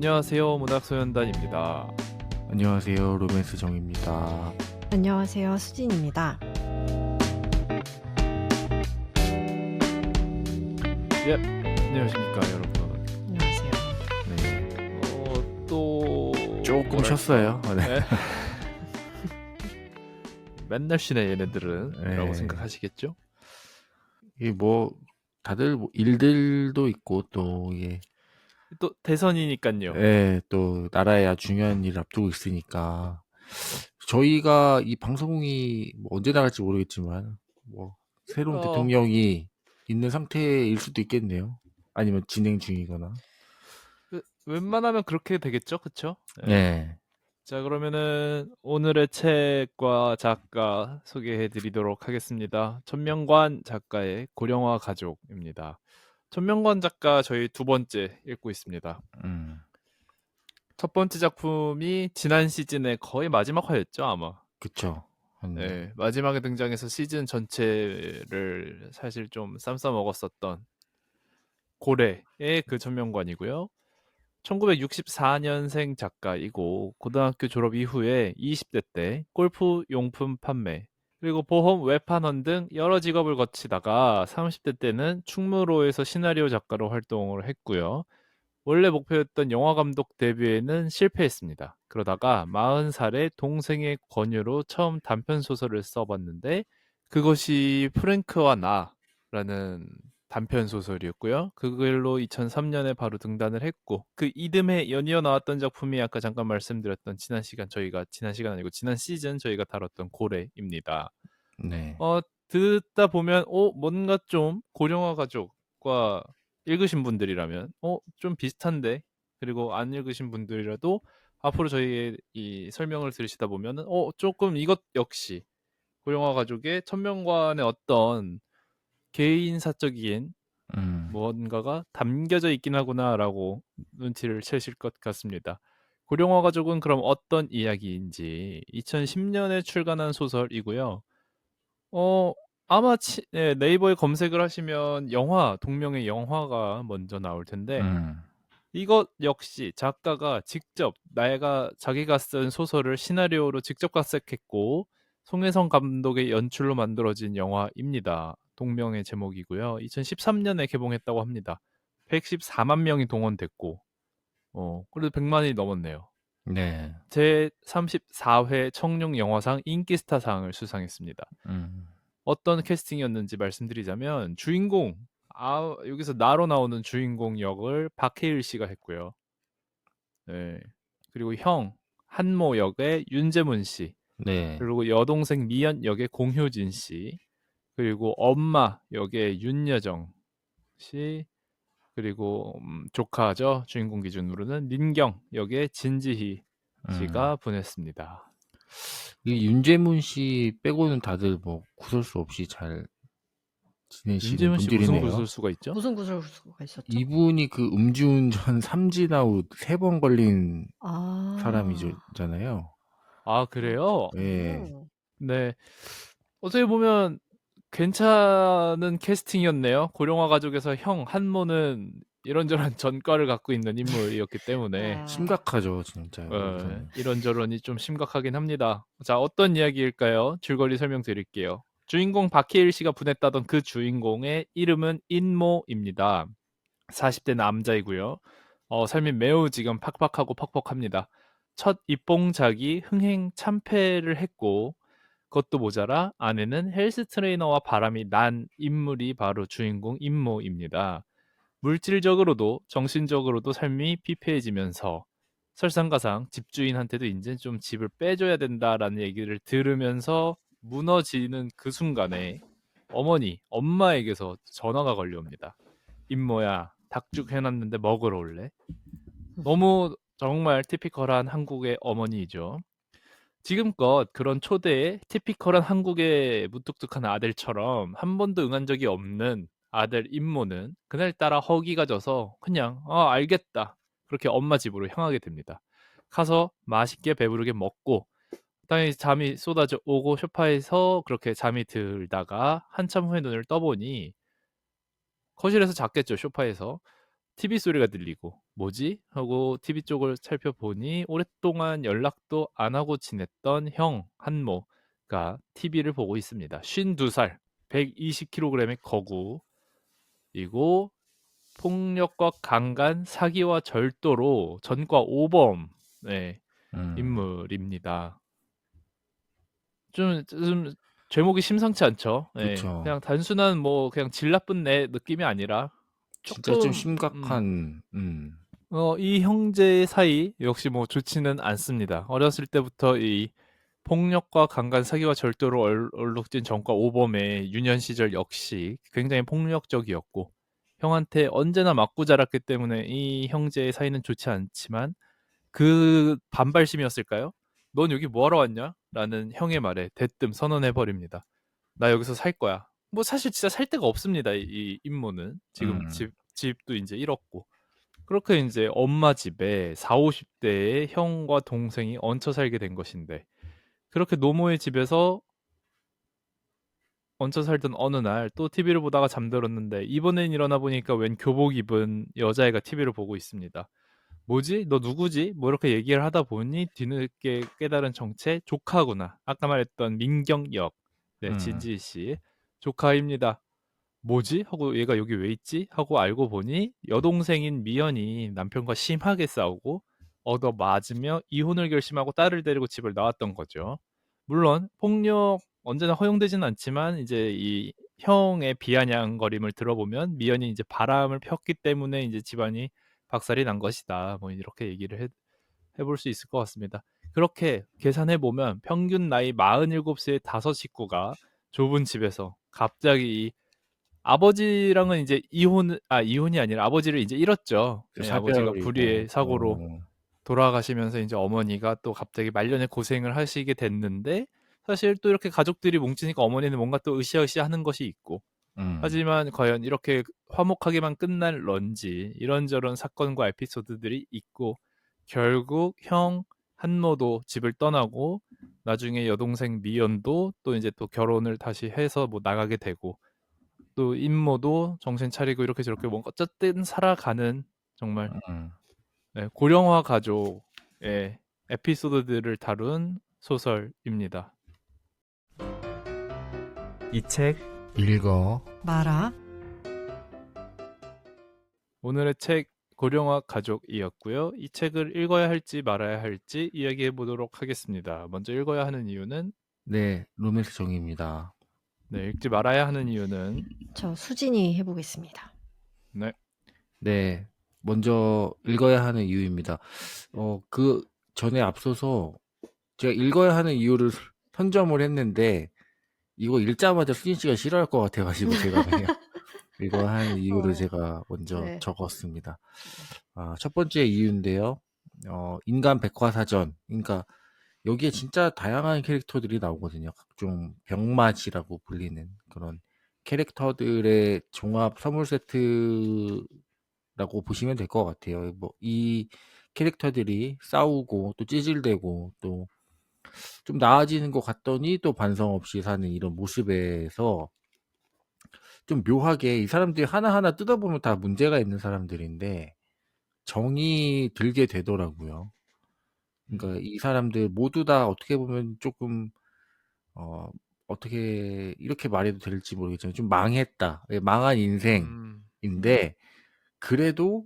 안녕하세요. 문학소년단입니다. 안녕하세요. 로맨스 정입니다. 안녕하세요. 수진입니다. 예, 안녕하십니까, 여러분. 안녕하세요. 네. 또 조금 뭐랄까, 쉬었어요. 네. 네. 맨날 쉬네 얘네들은 라고 네. 생각하시겠죠? 이게 뭐 다들 뭐 일들도 있고 또 이게 또 대선이니까요. 또 나라에 아주 중요한 일을 앞두고 있으니까 저희가 이 방송이 뭐 언제 나갈지 모르겠지만 뭐 새로운 대통령이 있는 상태일 수도 있겠네요. 아니면 진행 중이거나. 웬만하면 그렇게 되겠죠, 그쵸? 네. 자, 그러면은 오늘의 책과 작가 소개해드리도록 하겠습니다. 천명관 작가의 고령화 가족입니다. 천명관 작가 저희 두 번째 읽고 있습니다. 첫 번째 작품이 지난 시즌의 거의 마지막 화였죠, 아마. 그쵸. 네, 마지막에 등장해서 시즌 전체를 사실 좀 쌈싸 먹었었던 고래의 그 천명관이고요. 1964년생 작가이고 고등학교 졸업 이후에 20대 때 골프 용품 판매 그리고 보험 외판원 등 여러 직업을 거치다가 30대 때는 충무로에서 시나리오 작가로 활동을 했고요. 원래 목표였던 영화감독 데뷔에는 실패했습니다. 그러다가 40살에 동생의 권유로 처음 단편소설을 써봤는데 그것이 프랭크와 나라는 단편소설이었고요. 그걸로 2003년에 바로 등단을 했고 그 이듬해 연이어 나왔던 작품이 아까 잠깐 말씀드렸던 지난 시즌 저희가 다뤘던 고래입니다. 네. 듣다 보면 뭔가 좀 고령화 가족과 읽으신 분들이라면 좀 비슷한데 그리고 안 읽으신 분들이라도 앞으로 저희의 이 설명을 들으시다 보면은 조금 이것 역시 고령화 가족의 천명관의 어떤 개인사적인 뭔가가 담겨져 있긴 하구나라고 눈치를 채실 것 같습니다. 고령화 가족은 그럼 어떤 이야기인지 2010년에 출간한 소설이고요. 아마 네이버에 검색을 하시면 영화, 동명의 영화가 먼저 나올 텐데 이것 역시 작가가 직접 자기가 쓴 소설을 시나리오로 직접 각색했고 송혜성 감독의 연출로 만들어진 영화입니다. 동명의 제목이고요. 2013년에 개봉했다고 합니다. 114만 명이 동원됐고 그래도 100만이 넘었네요. 네. 제34회 청룡 영화상 인기스타상을 수상했습니다. 어떤 캐스팅이었는지 말씀드리자면 주인공 여기서 나로 나오는 주인공 역을 박해일 씨가 했고요. 네. 그리고 형 한모 역의 윤재문 씨. 네. 그리고 여동생 미연 역의 공효진 씨. 그리고 엄마 역의 윤여정 씨. 그리고 조카죠. 주인공 기준으로는 민경 역의 진지희 씨가 분했습니다. 이 윤재문 씨 빼고는 다들 뭐 구설수 없이 잘 지내시는 윤재문 씨 무슨 분들이네요. 구설수가 있죠? 무슨 구설수가 있었죠? 이분이 그 음주운전 삼진아웃 3번 걸린 아, 사람이잖아요. 아, 그래요? 네. 네. 어떻게 보면 괜찮은 캐스팅이었네요. 고령화 가족에서 형 한모는 이런저런 전과를 갖고 있는 인물이었기 때문에 심각하죠, 진짜. 이런저런이 좀 심각하긴 합니다. 자, 어떤 이야기일까요? 줄거리 설명드릴게요. 주인공 박해일 씨가 분했다던 그 주인공의 이름은 인모입니다. 40대 남자이고요. 삶이 매우 지금 팍팍하고 퍽퍽합니다. 첫 입봉작이 흥행 참패를 했고 그것도 모자라 아내는 헬스 트레이너와 바람이 난 인물이 바로 주인공 임모입니다. 물질적으로도 정신적으로도 삶이 피폐해지면서 설상가상 집주인한테도 이제 좀 집을 빼줘야 된다라는 얘기를 들으면서 무너지는 그 순간에 엄마에게서 전화가 걸려옵니다. 임모야, 닭죽 해놨는데 먹으러 올래? 너무 정말 티피컬한 한국의 어머니이죠. 지금껏 그런 초대에 티피컬한 한국의 무뚝뚝한 아들처럼 한 번도 응한 적이 없는 아들 임모는 그날따라 허기가 져서 그냥 알겠다. 그렇게 엄마 집으로 향하게 됩니다. 가서 맛있게 배부르게 먹고 당연히 잠이 쏟아져 오고 소파에서 그렇게 잠이 들다가 한참 후에 눈을 떠보니 거실에서 잤겠죠, 소파에서. TV 소리가 들리고 뭐지? 하고 TV 쪽을 살펴보니 오랫동안 연락도 안 하고 지냈던 형 한모가 TV를 보고 있습니다. 52살, 120kg의 거구이고 폭력과 강간, 사기와 절도로 전과 5범 네, 인물입니다. 좀 제목이 심상치 않죠. 예, 그쵸. 그냥 단순한 뭐 그냥 질 나쁜 내 느낌이 아니라 진짜 좀 조금 심각한, 이 형제 사이 역시 뭐 좋지는 않습니다. 어렸을 때부터 이 폭력과 강간, 사기와 절도로 얼룩진 전과 5범의 유년 시절 역시 굉장히 폭력적이었고 형한테 언제나 맞고 자랐기 때문에 이 형제의 사이는 좋지 않지만 그 반발심이었을까요? 넌 여기 뭐하러 왔냐? 라는 형의 말에 대뜸 선언해버립니다. 나 여기서 살 거야. 뭐 사실 진짜 살 데가 없습니다. 이 임모는. 지금 집도 이제 잃었고. 그렇게 이제 엄마 집에 4, 50대의 형과 동생이 얹혀 살게 된 것인데 그렇게 노모의 집에서 얹혀 살던 어느 날 또 TV를 보다가 잠들었는데 이번엔 일어나 보니까 웬 교복 입은 여자애가 TV를 보고 있습니다. 뭐지? 너 누구지? 뭐 이렇게 얘기를 하다 보니 뒤늦게 깨달은 정체 조카구나. 아까 말했던 민경역. 네, 진지 씨. 조카입니다. 뭐지? 하고 얘가 여기 왜 있지? 하고 알고 보니 여동생인 미연이 남편과 심하게 싸우고 얻어맞으며 이혼을 결심하고 딸을 데리고 집을 나왔던 거죠. 물론 폭력 언제나 허용되지는 않지만 이제 이 형의 비아냥거림을 들어보면 미연이 이제 바람을 폈기 때문에 이제 집안이 박살이 난 것이다. 뭐 이렇게 얘기를 해볼 수 있을 것 같습니다. 그렇게 계산해 보면 평균 나이 47세의 다섯 식구가 좁은 집에서 갑자기 이 아버지랑은 이제 이혼이 아니라 아버지를 이제 잃었죠. 네, 아버지가 불의의 사별이고, 사고로 돌아가시면서 이제 어머니가 또 갑자기 말년에 고생을 하시게 됐는데 사실 또 이렇게 가족들이 뭉치니까 어머니는 뭔가 또 으쌰으쌰 하는 것이 있고 하지만 과연 이렇게 화목하게만 끝날런지 이런저런 사건과 에피소드들이 있고 결국 형 한모도 집을 떠나고 나중에 여동생 미연도 또 이제 또 결혼을 다시 해서 뭐 나가게 되고 또 임모도 정신 차리고 이렇게 저렇게 뭔가 어쨌든 살아가는 정말 네, 고령화 가족의 에피소드들을 다룬 소설입니다. 이 책 읽어. 마라. 오늘의 책 고령화 가족이었고요. 이 책을 읽어야 할지 말아야 할지 이야기해 보도록 하겠습니다. 먼저 읽어야 하는 이유는 네, 로맨스 정의입니다. 네, 읽지 말아야 하는 이유는 저 수진이 해보겠습니다. 네, 네, 먼저 읽어야 하는 이유입니다. 그 전에 앞서서 제가 읽어야 하는 이유를 선점을 했는데 이거 읽자마자 수진 씨가 싫어할 것 같아가지고 제가 그냥 읽어야 하는 이유를 제가 먼저 네. 적었습니다. 첫 번째 이유인데요. 인간 백과사전. 그러니까 여기에 진짜 다양한 캐릭터들이 나오거든요. 각종 병맛이라고 불리는 그런 캐릭터들의 종합 선물 세트라고 보시면 될 것 같아요. 뭐 이 캐릭터들이 싸우고 또 찌질대고 또 좀 나아지는 것 같더니 또 반성 없이 사는 이런 모습에서 좀 묘하게 이 사람들이 하나하나 뜯어보면 다 문제가 있는 사람들인데 정이 들게 되더라고요. 그러니까 이 사람들 모두 다 어떻게 보면 조금 어떻게 이렇게 말해도 될지 모르겠지만 좀 망했다. 망한 인생인데 그래도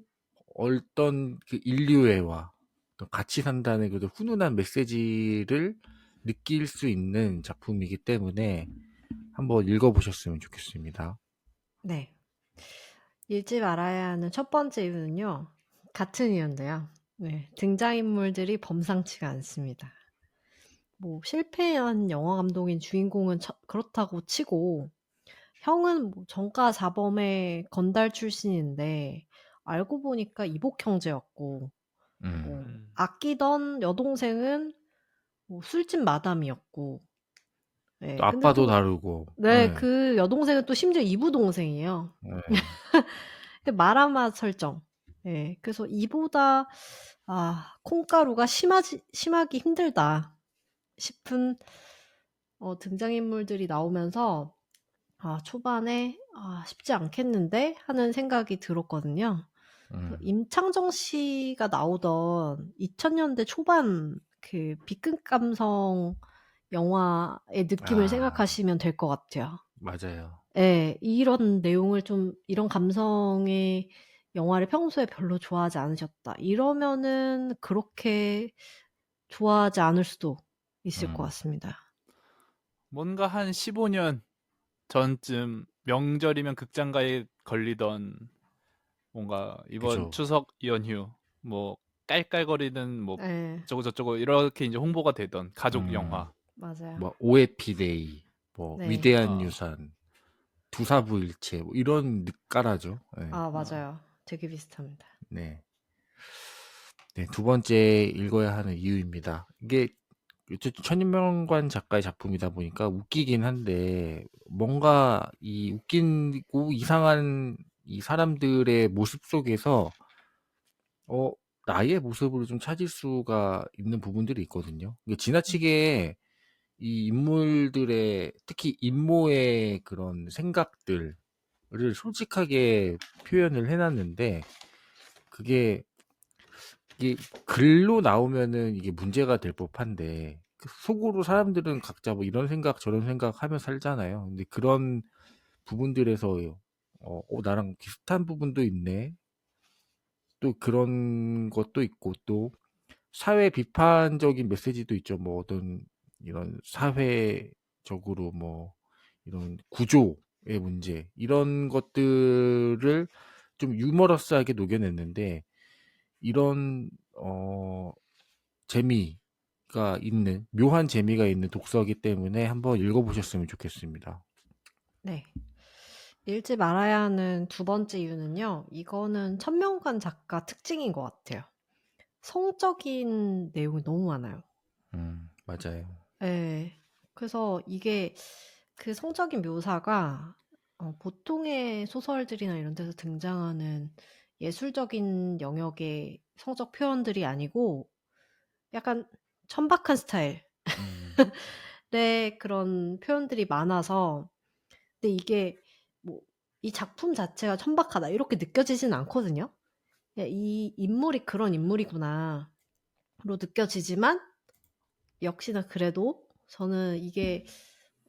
어떤 그 인류애와 또 같이 산다는 그 훈훈한 메시지를 느낄 수 있는 작품이기 때문에 한번 읽어보셨으면 좋겠습니다. 네. 읽지 말아야 하는 첫 번째 이유는요. 같은 이유인데요. 네. 등장인물들이 범상치가 않습니다. 뭐 실패한 영화 감독인 주인공은 그렇다고 치고 형은 뭐 전과 4범의 건달 출신인데 알고 보니까 이복 형제였고 아끼던 여동생은 뭐 술집 마담이었고 네, 또 근데 아빠도 또 다르고. 네, 그 여동생은 또 심지어 이부 동생이에요. 마라맛 설정. 네, 그래서 이보다 콩가루가 심하기 힘들다 싶은 등장인물들이 나오면서 초반에 쉽지 않겠는데 하는 생각이 들었거든요. 그래서 음. 임창정 씨가 나오던 2000년대 초반 그 B급 감성 영화의 느낌을 아, 생각하시면 될 것 같아요. 맞아요. 예. 이런 내용을 좀 이런 감성의 영화를 평소에 별로 좋아하지 않으셨다. 이러면은 그렇게 좋아하지 않을 수도 있을 것 음, 같습니다. 뭔가 한 15년 전쯤 명절이면 극장가에 걸리던 뭔가 이번 그죠. 추석 연휴 뭐 깔깔거리는 뭐 예. 저거 이렇게 이제 홍보가 되던 가족 음, 영화. 맞아요. 뭐 OF데이, 뭐 네. 위대한 어, 유산, 두사부일체 뭐 이런 느낌이죠. 네. 아, 어. 맞아요. 되게 비슷합니다. 네. 네, 두 번째 읽어야 하는 이유입니다. 이게 천인명관 작가의 작품이다 보니까 웃기긴 한데 뭔가 이 웃기고 이상한 이 사람들의 모습 속에서 어 나의 모습을 좀 찾을 수가 있는 부분들이 있거든요. 이게 지나치게 이 인물들의 특히 임모의 그런 생각들을 솔직하게 표현을 해놨는데 그게 이게 글로 나오면은 이게 문제가 될 법한데 그 속으로 사람들은 각자 뭐 이런 생각 저런 생각 하며 살잖아요. 근데 그런 부분들에서 나랑 비슷한 부분도 있네. 또 그런 것도 있고 또 사회 비판적인 메시지도 있죠. 뭐 어떤 이런 사회적으로 뭐 이런 구조의 문제 이런 것들을 좀 유머러스하게 녹여냈는데 이런 재미가 있는 묘한 재미가 있는 독서이기 때문에 한번 읽어보셨으면 좋겠습니다. 네. 읽지 말아야 하는 두 번째 이유는요. 이거는 천명관 작가 특징인 것 같아요. 성적인 내용이 너무 많아요. 맞아요. 예. 그래서 이게 그 성적인 묘사가 보통의 소설들이나 이런 데서 등장하는 예술적인 영역의 성적 표현들이 아니고 약간 천박한 스타일의 음, 그런 표현들이 많아서 근데 이게 뭐 이 작품 자체가 천박하다 이렇게 느껴지진 않거든요. 그냥 이 인물이 그런 인물이구나로 느껴지지만 역시나 그래도 저는 이게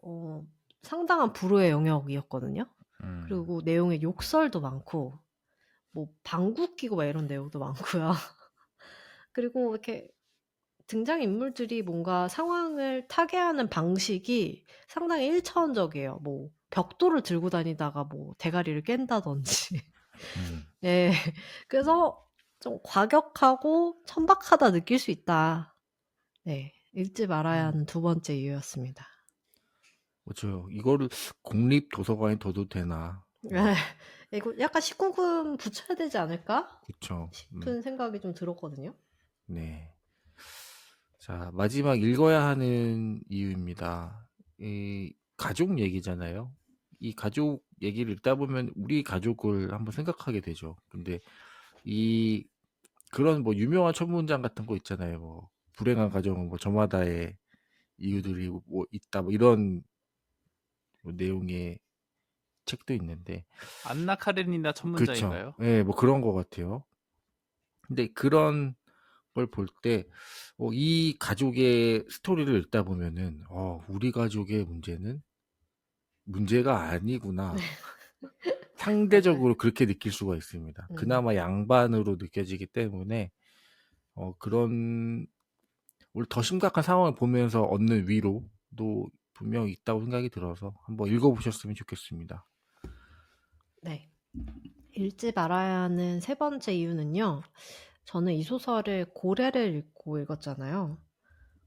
어 상당한 불후의 영역이었거든요. 음, 그리고 내용에 욕설도 많고 뭐 방구 끼고 막 이런 내용도 많고요. 그리고 이렇게 등장인물들이 뭔가 상황을 타개하는 방식이 상당히 일차원적이에요. 뭐 벽돌을 들고 다니다가 뭐 대가리를 깬다든지. 음. 네. 그래서 좀 과격하고 천박하다 느낄 수 있다. 네. 읽지 말아야 하는 두 번째 이유였습니다. 그렇죠. 이거를 공립 도서관에 둬도 되나? 이거 약간 19금 붙여야 되지 않을까? 그렇죠. 싶은 생각이 좀 들었거든요. 네. 자, 마지막 읽어야 하는 이유입니다. 이 가족 얘기잖아요. 이 가족 얘기를 읽다 보면 우리 가족을 한번 생각하게 되죠. 근데 이 그런 뭐 유명한 천문장 같은 거 있잖아요. 뭐 불행한 가정은 뭐 저마다의 이유들이 뭐 있다. 뭐 이런 뭐 내용의 책도 있는데 안나 카레니나 그렇죠. 천문장인가요? 예, 뭐 그런 것 같아요. 근데 그런 걸 볼 때, 이 가족의 스토리를 읽다 보면은, 우리 가족의 문제는 문제가 아니구나. 맞아요. 상대적으로 그렇게 느낄 수가 있습니다. 음. 그나마 양반으로 느껴지기 때문에, 그런, 우리 더 심각한 상황을 보면서 얻는 위로도 분명히 있다고 생각이 들어서 한번 읽어보셨으면 좋겠습니다. 네. 읽지 말아야 하는 세 번째 이유는요. 저는 이 소설을 고래를 읽고 읽었잖아요.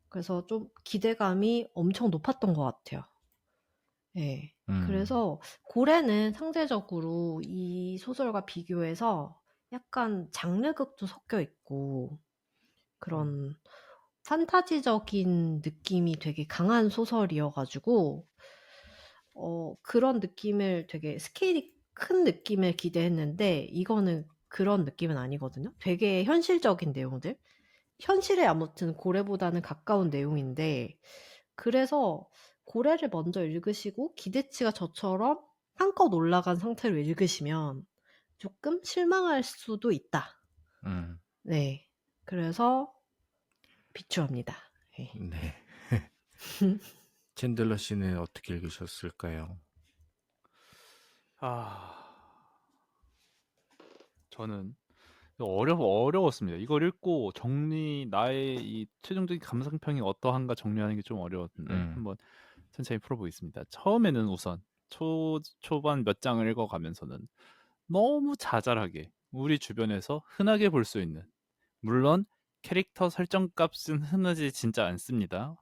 그래서 좀 기대감이 엄청 높았던 것 같아요. 예. 음, 그래서 고래는 상대적으로 이 소설과 비교해서 약간 장르극도 섞여 있고 그런 판타지적인 느낌이 되게 강한 소설이어 가지고 그런 느낌을 되게 스케일이 큰 느낌을 기대했는데 이거는 그런 느낌은 아니거든요. 되게 현실적인 내용들. 현실에 아무튼 고래보다는 가까운 내용인데 그래서 고래를 먼저 읽으시고 기대치가 저처럼 한껏 올라간 상태로 읽으시면 조금 실망할 수도 있다. 음. 네. 그래서 비추합니다. 예. 네. 챈들러 씨는 어떻게 읽으셨을까요? 저는 어려웠습니다. 이걸 읽고 나의 이 최종적인 감상평이 어떠한가 정리하는 게 좀 어려웠는데 한번 천천히 풀어보겠습니다. 처음에는 우선 초반 몇 장을 읽어가면서는 너무 자잘하게 우리 주변에서 흔하게 볼 수 있는, 물론 캐릭터 설정 값은 흔하지 진짜 않습니다.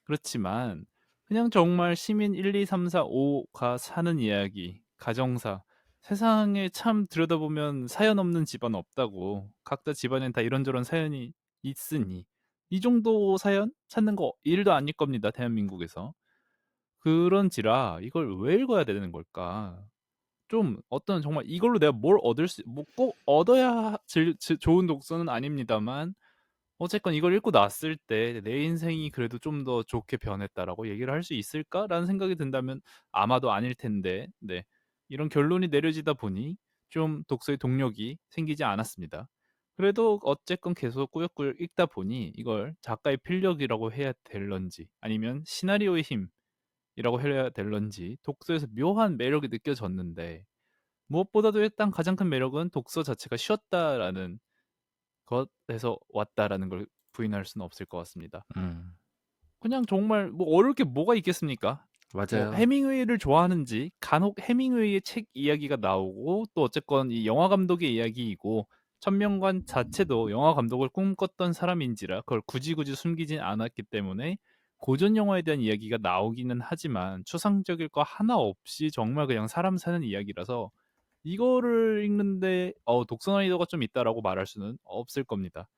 그렇지만 그냥 정말 시민 1, 2, 3, 4, 5가 사는 이야기, 가정사, 세상에 참 들여다보면 사연 없는 집안 없다고. 각자 집안엔 다 이런저런 사연이 있으니 이 정도 사연 찾는 거 일도 아닐 겁니다, 대한민국에서. 그런지라 이걸 왜 읽어야 되는 걸까? 좀 어떤 정말 이걸로 내가 뭘 얻을 뭐 꼭 얻어야 좋은 독서는 아닙니다만 어쨌건 이걸 읽고 났을 때 '내 인생이 그래도 좀 더 좋게 변했다.'라고 얘기를 할 수 있을까?'라는 생각이 든다면 아마도 아닐 텐데, 네. 이런 결론이 내려지다 보니 좀 독서의 동력이 생기지 않았습니다. 그래도 어쨌건 계속 꾸역꾸역 읽다 보니 이걸 작가의 필력이라고 해야 될런지 아니면 시나리오의 힘이라고 해야 될런지 독서에서 묘한 매력이 느껴졌는데, 무엇보다도 일단 가장 큰 매력은 독서 자체가 쉬웠다라는 것에서 왔다라는 걸 부인할 수는 없을 것 같습니다. 그냥 정말 뭐 어려울 게 뭐가 있겠습니까? 뭐 맞아요. 해밍웨이를 좋아하는지 간혹 해밍웨이의 책 이야기가 나오고, 또 어쨌건 이 영화 감독의 이야기이고 천명관 자체도 영화 감독을 꿈꿨던 사람인지라 그걸 굳이 숨기진 않았기 때문에 고전 영화에 대한 이야기가 나오기는 하지만 추상적일 거 하나 없이 정말 그냥 사람 사는 이야기라서 이거를 읽는데 독서 난이도가 좀 있다라고 말할 수는 없을 겁니다.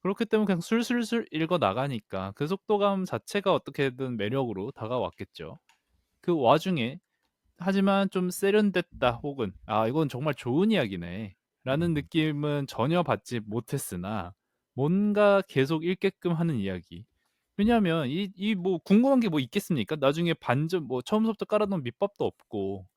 그렇기 때문에 그냥 술술술 읽어 나가니까 그 속도감 자체가 어떻게든 매력으로 다가왔겠죠. 그 와중에 하지만 좀 세련됐다 혹은 '아 이건 정말 좋은 이야기네.' 라는 느낌은 전혀 받지 못했으나 뭔가 계속 읽게끔 하는 이야기. 왜냐하면 이 뭐 궁금한 게 뭐 있겠습니까? 나중에 반전 뭐 처음부터 깔아 놓은 밑밥도 없고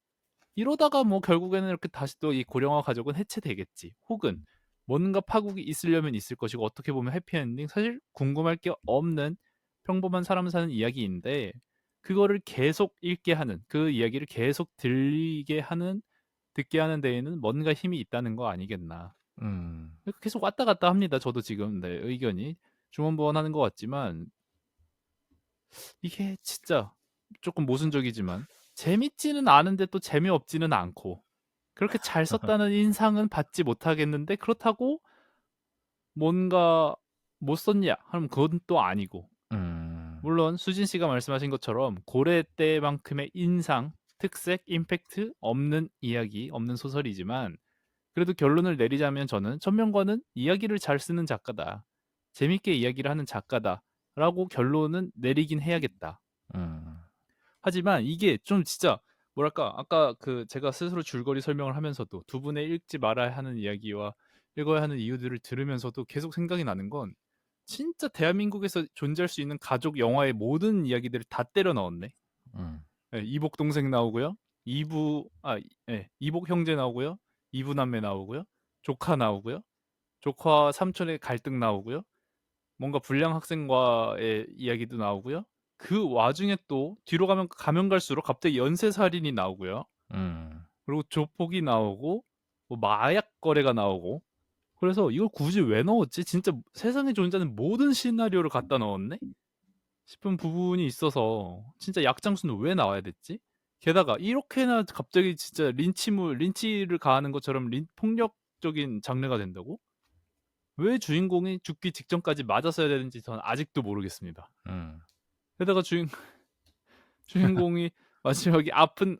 이러다가 뭐 결국에는 이렇게 다시 또 이 고령화 가족은 해체되겠지. 혹은 뭔가 파국이 있으려면 있을 것이고 어떻게 보면 해피엔딩 사실 궁금할 게 없는 평범한 사람 사는 이야기인데 그거를 계속 읽게 하는 그 이야기를 계속 듣게 하는 데에는 뭔가 힘이 있다는 거 아니겠나. 계속 왔다 갔다 합니다. 저도 지금 네, 의견이 중원부원하는 것 같지만 이게 진짜 조금 모순적이지만 재밌지는 않은데 또 재미없지는 않고 그렇게 잘 썼다는 인상은 받지 못하겠는데 그렇다고 뭔가 못 썼냐 하면 그건 또 아니고, 물론 수진 씨가 말씀하신 것처럼 고래 때만큼의 인상, 특색, 임팩트 없는 이야기, 없는 소설이지만 그래도 결론을 내리자면 저는 천명관은 이야기를 잘 쓰는 작가다. 재밌게 이야기를 하는 작가다라고 결론은 내리긴 해야겠다. 하지만 이게 좀 진짜 뭐랄까 아까 그 제가 스스로 줄거리 설명을 하면서도 두 분의 읽지 말아야 하는 이야기와 읽어야 하는 이유들을 들으면서도 계속 생각이 나는 건 진짜 대한민국에서 존재할 수 있는 가족 영화의 모든 이야기들을 다 때려 넣었네. 예, 이복 동생 나오고요. 이복 형제 나오고요. 이부 남매 나오고요. 조카 나오고요. 조카 삼촌의 갈등 나오고요. 뭔가 불량 학생과의 이야기도 나오고요. 그 와중에 또 뒤로 가면 갈수록 갑자기 연쇄살인이 나오고요. 그리고 조폭이 나오고 뭐 마약 거래가 나오고, 그래서 이걸 굳이 왜 넣었지? 진짜 세상에 존재하는 모든 시나리오를 갖다 넣었네? 싶은 부분이 있어서 진짜 약장수는 왜 나와야 됐지? 게다가 이렇게나 갑자기 진짜 린치를 가하는 것처럼 폭력적인 장르가 된다고? 왜 주인공이 죽기 직전까지 맞았어야 되는지 저는 아직도 모르겠습니다. 게다가 주인공이 마지막에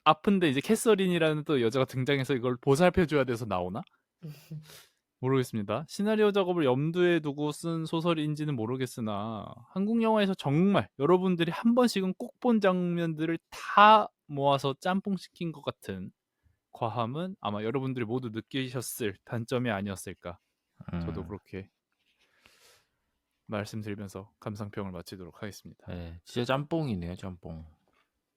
아픈데 이제 캐서린이라는 또 여자가 등장해서 이걸 보살펴줘야 돼서 나오나? 모르겠습니다. 시나리오 작업을 염두에 두고 쓴 소설인지는 모르겠으나 한국 영화에서 정말 여러분들이 한 번씩은 꼭 본 장면들을 다 모아서 짬뽕시킨 것 같은 과함은 아마 여러분들이 모두 느끼셨을 단점이 아니었을까. 저도 그렇게 말씀드리면서 감상평을 마치도록 하겠습니다. 네, 진짜 짬뽕이네요, 짬뽕.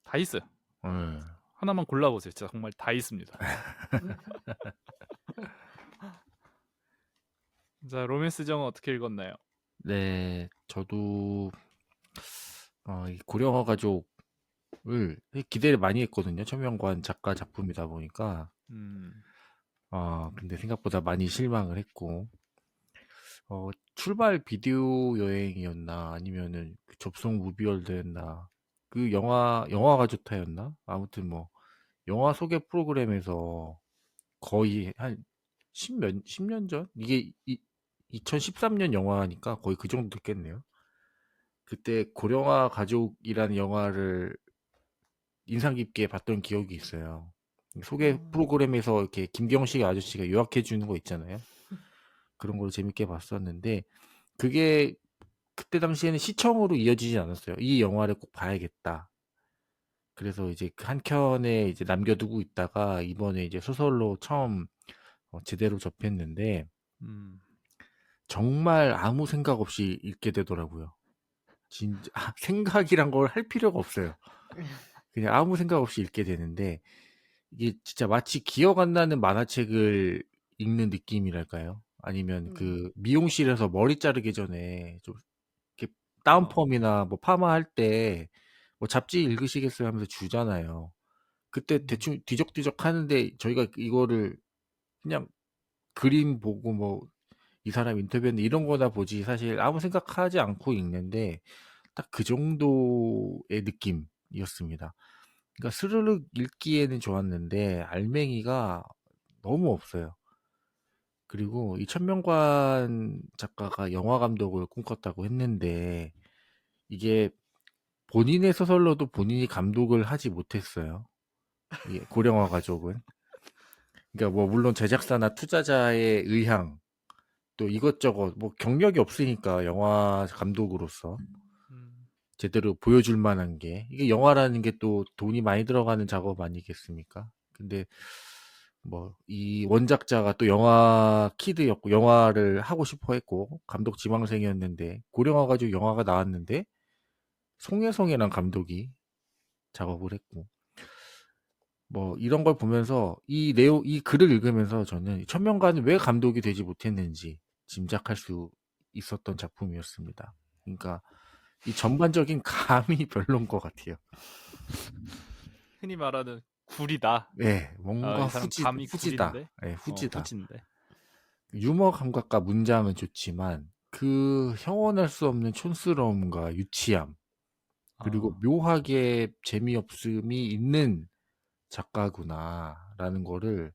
다 있어요. 네. 하나만 골라보세요. 진짜 정말 다 있습니다. 자, 로맨스 정은 어떻게 읽었나요? 네, 저도 이 고령화 가족을 기대를 많이 했거든요. 천명관 작가 작품이다 보니까 음, 근데 생각보다 많이 실망을 했고 출발 비디오 여행이었나 아니면은 그 접속 무비월드였나 그 영화가 좋다였나 아무튼 뭐 영화 소개 프로그램에서 거의 한 10년 전? 이게 2013년 영화니까 거의 그 정도 됐겠네요. 그때 고령화 가족이라는 영화를 인상 깊게 봤던 기억이 있어요. 소개 어, 프로그램에서 이렇게 김경식 아저씨가 요약해 주는 거 있잖아요. 그런 걸 재밌게 봤었는데 그게 그때 당시에는 시청으로 이어지지 않았어요. 이 영화를 꼭 봐야겠다. 그래서 이제 그 한 켠에 이제 남겨두고 있다가 이번에 이제 소설로 처음 제대로 접했는데 음, 정말 아무 생각 없이 읽게 되더라고요. 진짜 생각이란 걸 할 필요가 없어요. 그냥 아무 생각 없이 읽게 되는데 이게 진짜 마치 기억 안 나는 만화책을 읽는 느낌이랄까요? 아니면 음, 그 미용실에서 머리 자르기 전에 좀 이렇게 어, 다운펌이나 뭐 파마 할 때 뭐 잡지 읽으시겠어요 하면서 주잖아요. 그때 음, 대충 뒤적뒤적 하는데 저희가 이거를 그냥 그림 보고 뭐 이 사람 인터뷰했는데 이런 거나 보지 사실 아무 생각하지 않고 읽는데 딱 그 정도의 느낌이었습니다. 그러니까 스르륵 읽기에는 좋았는데 알맹이가 너무 없어요. 그리고 이 천명관 작가가 영화 감독을 꿈꿨다고 했는데 이게 본인의 소설로도 본인이 감독을 하지 못했어요. 이 고령화 가족은. 그러니까 뭐 물론 제작사나 투자자의 의향 또 이것저것 뭐 경력이 없으니까 영화 감독으로서 음, 제대로 보여줄 만한 게 이게 영화라는 게 또 돈이 많이 들어가는 작업 아니겠습니까? 근데 뭐 이 원작자가 또 영화 키드였고 영화를 하고 싶어 했고 감독 지망생이었는데 고령화 가지고 영화가 나왔는데 송혜성이란 감독이 작업을 했고 뭐 이런 걸 보면서 이 글을 읽으면서 저는 천명관은 왜 감독이 되지 못했는지 짐작할 수 있었던 작품이었습니다. 그러니까 이 전반적인 감이 별론 것 같아요. 흔히 말하는 굴이다. 네, 아, 뭔가 이 사람 감이 후지다. 굴인데, 네, 후지다. 후진데. 유머 감각과 문장은 좋지만 그 형언할 수 없는 촌스러움과 유치함 그리고 아, 묘하게 재미없음이 있는 작가구나라는 거를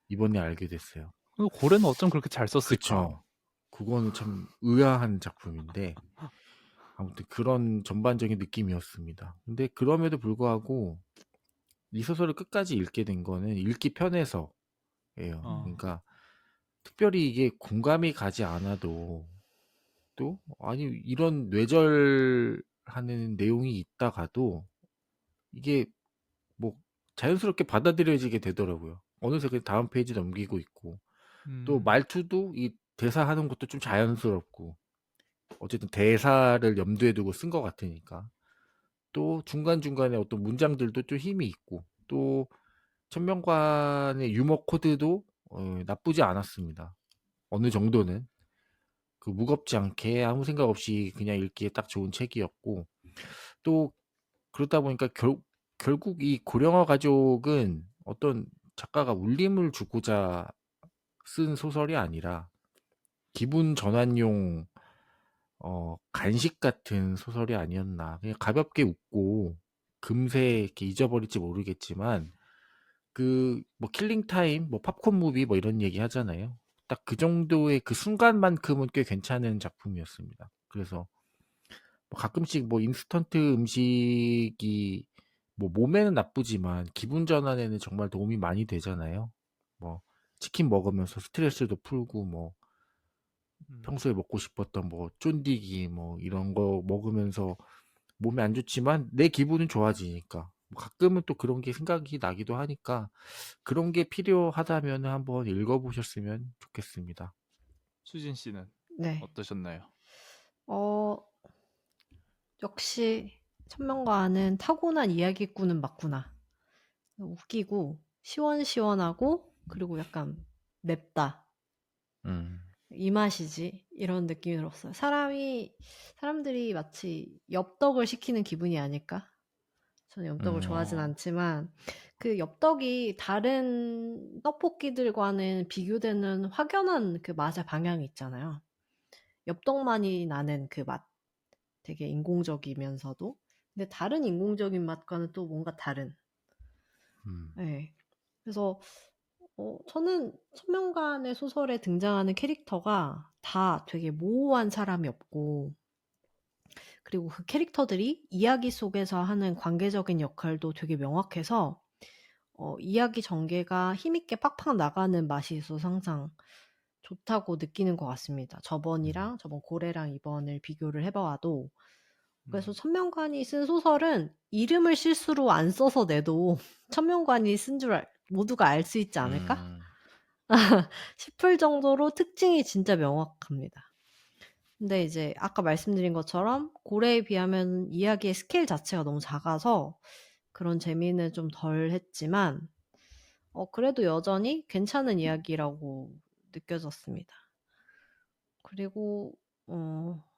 이번에 알게 됐어요. 고래는 어쩜 그렇게 잘 썼을까? 그쵸. 그거는 참 의아한 작품인데 아무튼 그런 전반적인 느낌이었습니다. 근데 그럼에도 불구하고 이 소설을 끝까지 읽게 된 거는 읽기 편해서예요. 어, 그러니까 특별히 이게 공감이 가지 않아도 또 아니 이런 뇌절하는 내용이 있다가도 이게 뭐 자연스럽게 받아들여지게 되더라고요. 어느새 그 다음 페이지 넘기고 있고 또 음, 말투도 이 대사하는 것도 좀 자연스럽고 어쨌든 대사를 염두에 두고 쓴 것 같으니까 또 중간중간에 어떤 문장들도 좀 힘이 있고 또 천명관의 유머 코드도 나쁘지 않았습니다. 어느 정도는 그 무겁지 않게 아무 생각 없이 그냥 읽기에 딱 좋은 책이었고 또 그러다 보니까 결국 이 고령화 가족은 어떤 작가가 울림을 주고자 쓴 소설이 아니라 기분 전환용 간식 같은 소설이 아니었나. 그냥 가볍게 웃고 금세 이렇게 잊어버릴지 모르겠지만 그 뭐 킬링 타임, 뭐 팝콘 무비 뭐 이런 얘기 하잖아요. 딱 그 정도의 그 순간만큼은 꽤 괜찮은 작품이었습니다. 그래서 뭐 가끔씩 뭐 인스턴트 음식이 뭐 몸에는 나쁘지만 기분 전환에는 정말 도움이 많이 되잖아요. 뭐 치킨 먹으면서 스트레스도 풀고 뭐 음. 평소에 먹고 싶었던 뭐 쫀디기 뭐 이런 거 먹으면서 몸에 안 좋지만 내 기분은 좋아지니까 뭐 가끔은 또 그런 게 생각이 나기도 하니까 그런 게 필요하다면 한번 읽어보셨으면 좋겠습니다. 수진 씨는 네. 어떠셨나요? 어, 역시 천명과는 타고난 이야기꾼은 맞구나. 웃기고 시원시원하고 그리고 약간 맵다. 음. 이 맛이지. 이런 느낌이 들었어요. 사람들이 마치 엽떡을 시키는 기분이 아닐까? 저는 엽떡을 좋아하진 않지만 그 엽떡이 다른 떡볶이들과는 비교되는 확연한 그 맛의 방향이 있잖아요. 엽떡만이 나는 그 맛. 되게 인공적이면서도. 근데 다른 인공적인 맛과는 또 뭔가 다른. 네. 그래서 저는 천명관의 소설에 등장하는 캐릭터가 다 되게 모호한 사람이 없고, 그리고 그 캐릭터들이 이야기 속에서 하는 관계적인 역할도 되게 명확해서 이야기 전개가 힘있게 팍팍 나가는 맛이 있어서 항상 좋다고 느끼는 것 같습니다. 저번 고래랑 이번을 비교를 해봐도. 그래서 천명관이 쓴 소설은 이름을 실수로 안 써서 내도 천명관이 쓴 줄 모두가 알 수 있지 않을까? 싶을 정도로 특징이 진짜 명확합니다. 근데 이제 아까 말씀드린 것처럼 고래에 비하면 이야기의 스케일 자체가 너무 작아서 그런 재미는 좀 덜 했지만 그래도 여전히 괜찮은 이야기라고 느껴졌습니다. 그리고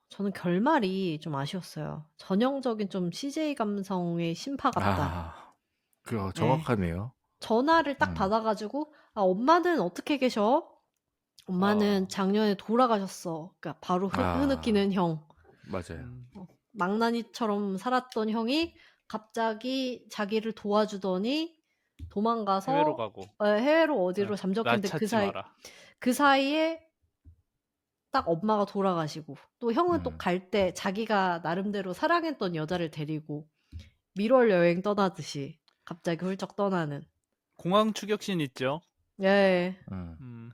저는 결말이 좀 아쉬웠어요. 전형적인 좀 CJ 감성의 신파 같다. 그거 네. 정확하네요. 전화를 딱 받아가지고 엄마는 어떻게 계셔? 엄마는 작년에 돌아가셨어. 그러니까 바로 흐느끼는 형. 맞아요. 망나니처럼 살았던 형이 갑자기 자기를 도와주더니 도망가서 해외로 가고. 해외로 어디로 나 잠적했는데 찾지 마라. 그 사이에 딱 엄마가 돌아가시고 또 형은 또 갈 때 자기가 나름대로 사랑했던 여자를 데리고 밀월 여행 떠나듯이 갑자기 훌쩍 떠나는. 공항 추격신 있죠? 예. 음.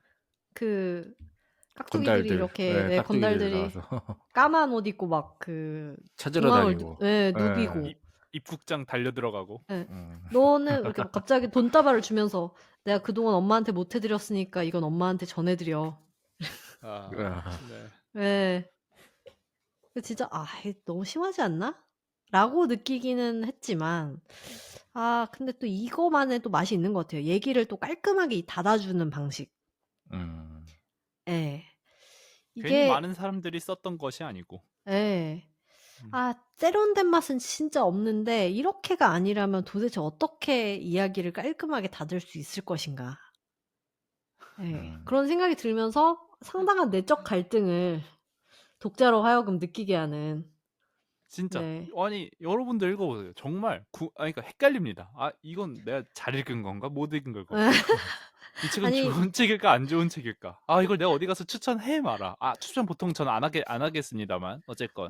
그 깍두기들이 건달들. 이렇게 네, 깍두기들 건달들이 나와서 까만 옷 입고 막 그 찾으러 공항을 다니고. 누비고. 입국장 달려 들어가고. 예. 너는 이렇게 막 갑자기 돈다발을 주면서 내가 그동안 엄마한테 못 해드렸으니까 이건 엄마한테 전해드려. 네. 예. 진짜 너무 심하지 않나? 라고 느끼기는 했지만 근데 또 이거만의 또 맛이 있는 것 같아요. 얘기를 또 깔끔하게 닫아주는 방식. 예. 괜히 많은 사람들이 썼던 것이 아니고. 예. 세련된 맛은 진짜 없는데 이렇게가 아니라면 도대체 어떻게 이야기를 깔끔하게 닫을 수 있을 것인가. 예. 그런 생각이 들면서 상당한 내적 갈등을 독자로 하여금 느끼게 하는. 진짜. 네. 아니 여러분들 읽어보세요. 정말 그러니까 헷갈립니다. 이건 내가 잘 읽은 건가? 못 읽은 걸까? 이 책은 좋은 책일까? 안 좋은 책일까? 이걸 내가 어디 가서 추천해 마라. 추천 보통 저는 안 하겠습니다만 어쨌건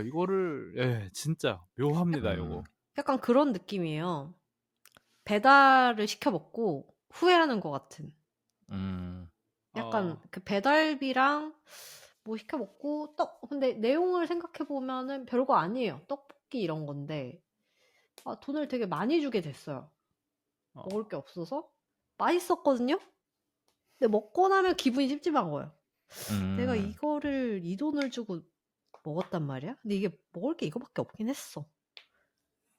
이거를 진짜 묘합니다. 요거. 약간 그런 느낌이에요. 배달을 시켜 먹고 후회하는 것 같은. 약간 그 배달비랑 뭐 시켜 먹고 근데 내용을 생각해 보면은 별거 아니에요. 떡볶이 이런 건데 돈을 되게 많이 주게 됐어요. 먹을 게 없어서 맛있었거든요. 근데 먹고 나면 기분이 찝찝한 거예요. 내가 이거를 이 돈을 주고 먹었단 말이야. 근데 이게 먹을 게 이거밖에 없긴 했어.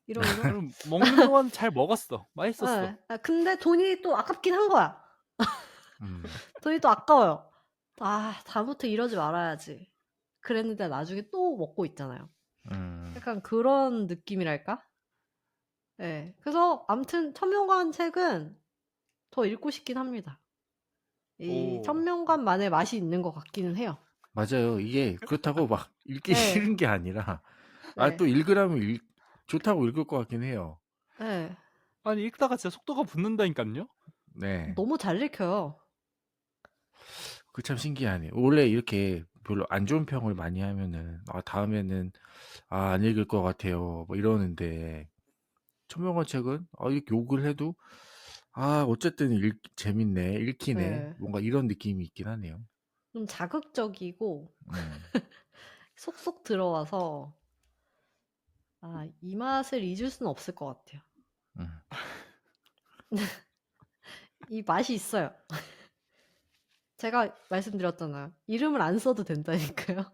이러면서 먹는 동안 잘 먹었어. 맛있었어. 근데 돈이 또 아깝긴 한 거야. 돈이 또 아까워요. 다음부터 이러지 말아야지. 그랬는데 나중에 또 먹고 있잖아요. 약간 그런 느낌이랄까? 네. 그래서 아무튼 천명관 책은 더 읽고 싶긴 합니다. 이 천명관만의 맛이 있는 것 같기는 해요. 맞아요. 이게 그렇다고 막 읽기 싫은 게 아니라 또 읽으라면 좋다고 읽을 것 같긴 해요. 네. 아니 읽다가 진짜 속도가 붙는다니까요. 네. 너무 잘 읽혀요. 그 참 신기하네. 원래 이렇게 별로 안 좋은 평을 많이 하면은 다음에는 안 읽을 것 같아요. 뭐 이러는데 천명관 책은 이렇게 욕을 해도 어쨌든 재밌네, 읽히네. 네. 뭔가 이런 느낌이 있긴 하네요. 좀 자극적이고 속속 들어와서 이 맛을 잊을 수는 없을 것 같아요. 이 맛이 있어요. 제가 말씀드렸잖아요. 이름을 안 써도 된다니까요.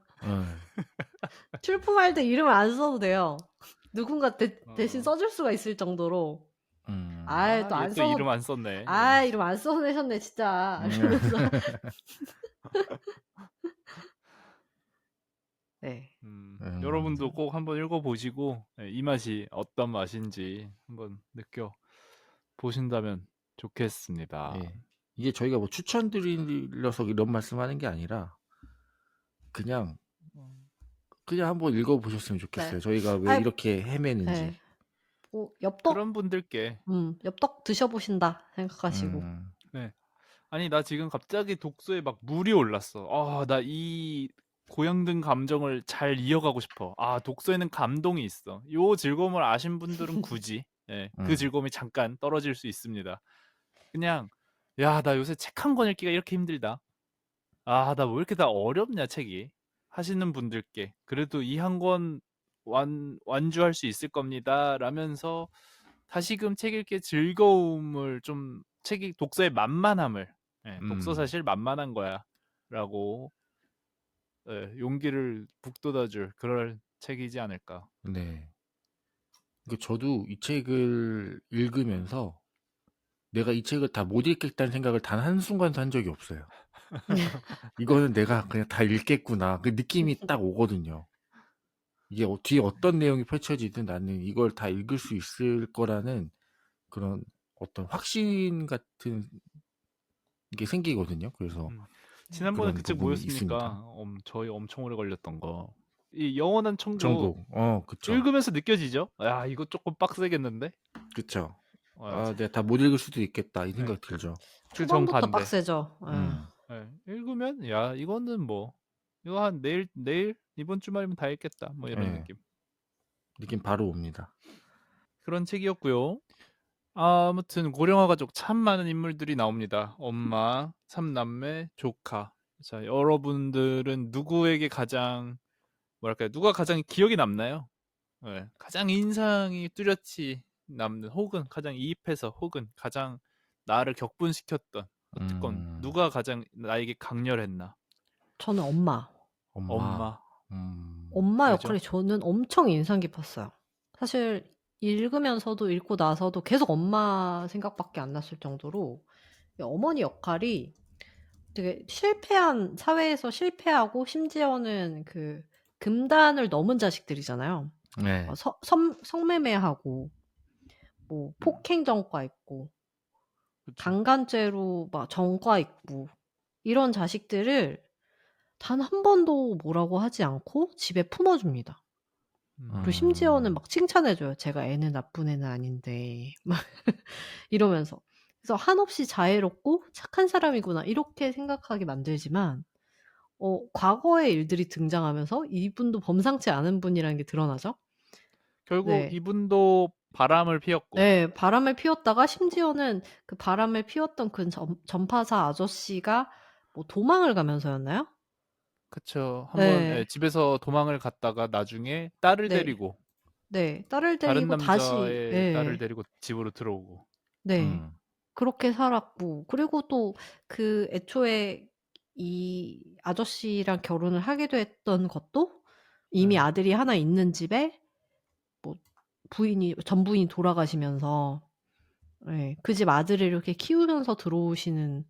출품할 때 이름을 안 써도 돼요. 누군가 대신 써줄 수가 있을 정도로 아이, 아, 또 얘 안 또 써서, 이름 안 썼네. 아, 이름 안 써내셨네, 진짜. 이러면서. 네. 여러분도 꼭 한번 읽어보시고 이 맛이 어떤 맛인지 한번 느껴 보신다면 좋겠습니다. 예. 이게 저희가 뭐 추천드리려서 이런 말씀하는 게 아니라 그냥 한번 읽어보셨으면 좋겠어요. 네. 저희가 왜 아이, 이렇게 헤매는지. 네. 뭐, 엽떡, 그런 분들께 엽떡 드셔보신다 생각하시고. 네. 아니 나 지금 갑자기 독서에 막 물이 올랐어. 아, 나 이 고양등 감정을 잘 이어가고 싶어. 아, 독서에는 감동이 있어. 요 즐거움을 아신 분들은 굳이 그 즐거움이 잠깐 떨어질 수 있습니다. 그냥 야, 나 요새 책 한 권 읽기가 이렇게 힘들다. 아, 나 왜 이렇게 다 어렵냐 책이 하시는 분들께 그래도 이 한 권 완주할 수 있을 겁니다 라면서 다시금 책 읽기의 즐거움을 좀 책이 독서의 만만함을 독서 사실 만만한 거야 라고 용기를 북돋아줄 그럴 책이지 않을까. 네. 저도 이 책을 읽으면서 내가 이 책을 다 못 읽겠다는 생각을 단 한순간도 한 적이 없어요. 이거는 내가 그냥 다 읽겠구나. 그 느낌이 딱 오거든요. 이게 뒤에 어떤 내용이 펼쳐지든 나는 이걸 다 읽을 수 있을 거라는 그런 어떤 확신 같은 게 생기거든요. 그래서 지난번에 그런 그 책 부분이 뭐였습니까? 있습니다. 저희 엄청 오래 걸렸던 거. 이 영원한 천국 전국. 그쵸. 읽으면서 느껴지죠? 야, 이거 조금 빡세겠는데? 그쵸. 아, 내가 다 못 읽을 수도 있겠다. 이 네. 생각 들죠. 그 초반부터 정반대. 빡세죠. 읽으면 야, 이거는 뭐 이거 한 내일 이번 주말이면 다 읽겠다. 뭐 이런 느낌. 느낌 바로 옵니다. 그런 책이었고요. 아무튼 고령화 가족 참 많은 인물들이 나옵니다. 엄마, 삼남매, 조카. 자, 여러분들은 누구에게 가장 뭐랄까요? 누가 가장 기억이 남나요? 가장 인상이 뚜렷이 남는 혹은 가장 이입해서 혹은 가장 나를 격분시켰던 어쨌건 누가 가장 나에게 강렬했나? 저는 엄마. 엄마. 엄마 왜죠? 역할이 저는 엄청 인상 깊었어요. 사실 읽으면서도 읽고 나서도 계속 엄마 생각밖에 안 났을 정도로 이 어머니 역할이 되게 사회에서 실패하고 심지어는 그 금단을 넘은 자식들이잖아요. 네. 성매매하고 뭐 폭행 전과 있고 그쵸. 강간죄로 막 전과 있고 이런 자식들을 단 한 번도 뭐라고 하지 않고 집에 품어줍니다. 그리고 심지어는 막 칭찬해줘요. 제가 애는 나쁜 애는 아닌데 막 이러면서. 그래서 한없이 자애롭고 착한 사람이구나 이렇게 생각하게 만들지만 과거의 일들이 등장하면서 이분도 범상치 않은 분이라는 게 드러나죠. 결국 네. 이분도 바람을 피웠고 네. 바람을 피웠다가 심지어는 그 바람을 피웠던 그 전파사 아저씨가 뭐 도망을 가면서였나요? 그쵸. 한번 네. 집에서 도망을 갔다가 나중에 딸을 네. 데리고 네. 딸을 다른 데리고 다시 남자의 딸을 데리고 집으로 들어오고 네. 그렇게 살았고 그리고 또 그 애초에 이 아저씨랑 결혼을 하기도 했던 것도 이미 아들이 하나 있는 집에 뭐 전부인이 돌아가시면서 그 집 아들을 이렇게 키우면서 들어오시는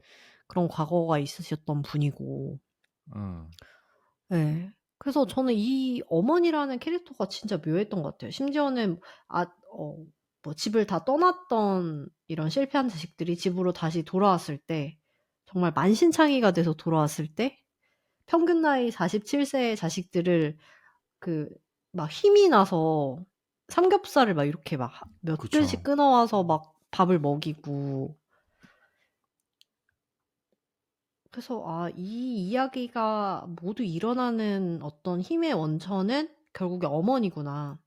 그런 과거가 있으셨던 분이고. 그래서 저는 이 어머니라는 캐릭터가 진짜 묘했던 것 같아요. 심지어는 뭐 집을 다 떠났던 이런 실패한 자식들이 집으로 다시 돌아왔을 때 정말 만신창이가 돼서 돌아왔을 때 평균 나이 47세의 자식들을 막 힘이 나서 삼겹살을 막 이렇게 막 몇 그쵸. 줄씩 끊어와서 막 밥을 먹이고. 그래서 이 이야기가 모두 일어나는 어떤 힘의 원천은 결국에 어머니구나.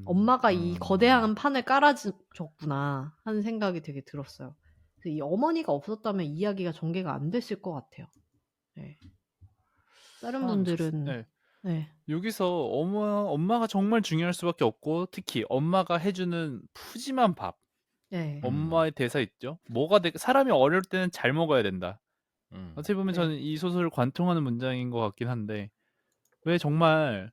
엄마가 이 거대한 판을 깔아줬구나 하는 생각이 되게 들었어요. 그래서 이 어머니가 없었다면 이 이야기가 전개가 안 됐을 것 같아요. 네. 다른 분들은 여기서 엄마가 정말 중요할 수밖에 없고 특히 엄마가 해주는 푸짐한 밥. 엄마의 대사 있죠. 사람이 어릴 때는 잘 먹어야 된다. 어떻게 보면 저는 이 소설을 관통하는 문장인 것 같긴 한데 왜 정말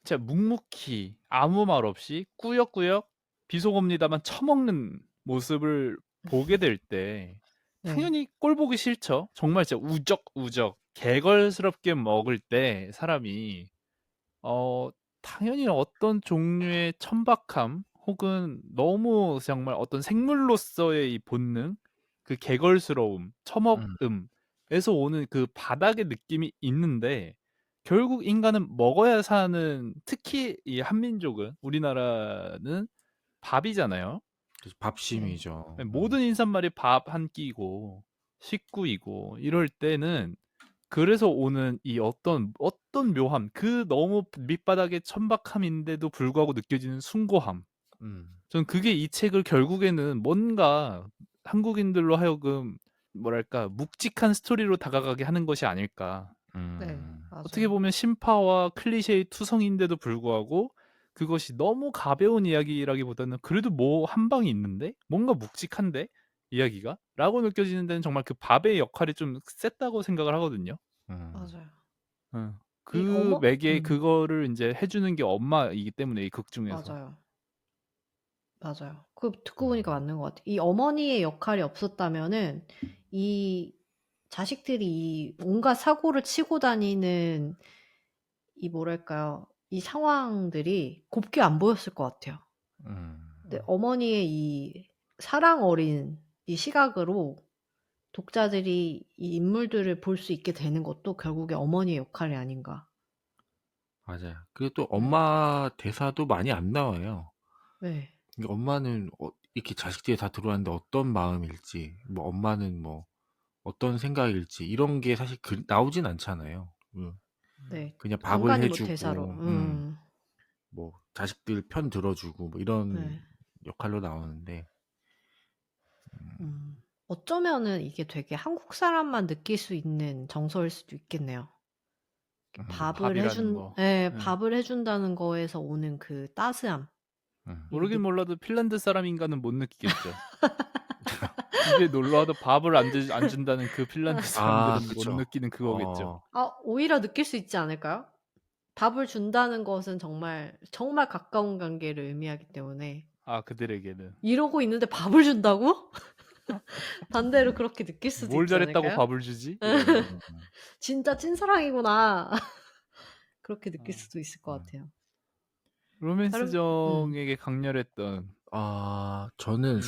진짜 묵묵히 아무 말 없이 꾸역꾸역 비속어입니다만 처먹는 모습을 보게 될 때 네. 당연히 꼴 보기 싫죠. 정말 진짜 우적우적 개걸스럽게 먹을 때 사람이 당연히 어떤 종류의 천박함 혹은 너무 정말 어떤 생물로서의 이 본능, 그 개걸스러움, 음, 처먹음에서 오는 그 바닥의 느낌이 있는데 결국 인간은 먹어야 사는 특히 이 한민족은 우리나라는 밥이잖아요. 그래서 네. 밥심이죠. 모든 인사말이 밥 한 끼고 식구이고 이럴 때는 그래서 오는 이 어떤 묘함, 그 너무 밑바닥의 천박함인데도 불구하고 느껴지는 숭고함. 음, 저는 그게 이 책을 결국에는 뭔가 한국인들로 하여금 뭐랄까 묵직한 스토리로 다가가게 하는 것이 아닐까. 네. 음, 어떻게 맞아요. 보면 신파와 클리셰의 투성인데도 불구하고 그것이 너무 가벼운 이야기라기보다는 그래도 뭐 한 방이 있는데 뭔가 묵직한데 이야기가 라고 느껴지는 데는 정말 그 밥의 역할이 좀 셌다고 생각을 하거든요. 맞아요. 응. 이 그 매개 음. 그거를 이제 해주는 게 엄마이기 때문에 이 극 중에서. 맞아요. 맞아요. 그 듣고 음, 보니까 맞는 것 같아요. 이 어머니의 역할이 없었다면은 이 자식들이 이 온갖 사고를 치고 다니는 이 뭐랄까요? 이 상황들이 곱게 안 보였을 것 같아요. 음, 근데 어머니의 이 사랑 어린 이 시각으로 독자들이 이 인물들을 볼 수 있게 되는 것도 결국에 어머니의 역할이 아닌가. 맞아요. 그리고 또 네. 엄마 대사도 많이 안 나와요. 네. 그러니까 엄마는 이렇게 자식들이 다 들어왔는데 어떤 마음일지, 뭐 엄마는 뭐 어떤 생각일지 이런 게 사실 나오진 않잖아요. 네. 그냥 밥을 간간이 뭐 대사로. 해주고, 뭐 자식들 편 들어주고 뭐 이런 네. 역할로 나오는데, 어쩌면은 이게 되게 한국 사람만 느낄 수 있는 정서일 수도 있겠네요. 밥을 밥이라는 거. 예. 밥을 해준다는 거에서 오는 그 따스함. 이 모르긴 느, 몰라도 핀란드 사람인가는 못 느끼겠죠. 집에 놀러 와도 밥을 안 준다는 그 핀란드 아, 사람들은 못 그쵸. 느끼는 그거겠죠. 오히려 느낄 수 있지 않을까요? 밥을 준다는 것은 정말, 정말 가까운 관계를 의미하기 때문에. 아, 그들에게는. 이러고 있는데 밥을 준다고? 반대로 그렇게 느낄 수도 뭘 있지 잘했다고 않을까요? 밥을 주지? 이러면서. 진짜 찐사랑이구나. 그렇게 느낄 어. 수도 있을 것 같아요. 로맨스 다른, 정에게 강렬했던 저는 인물.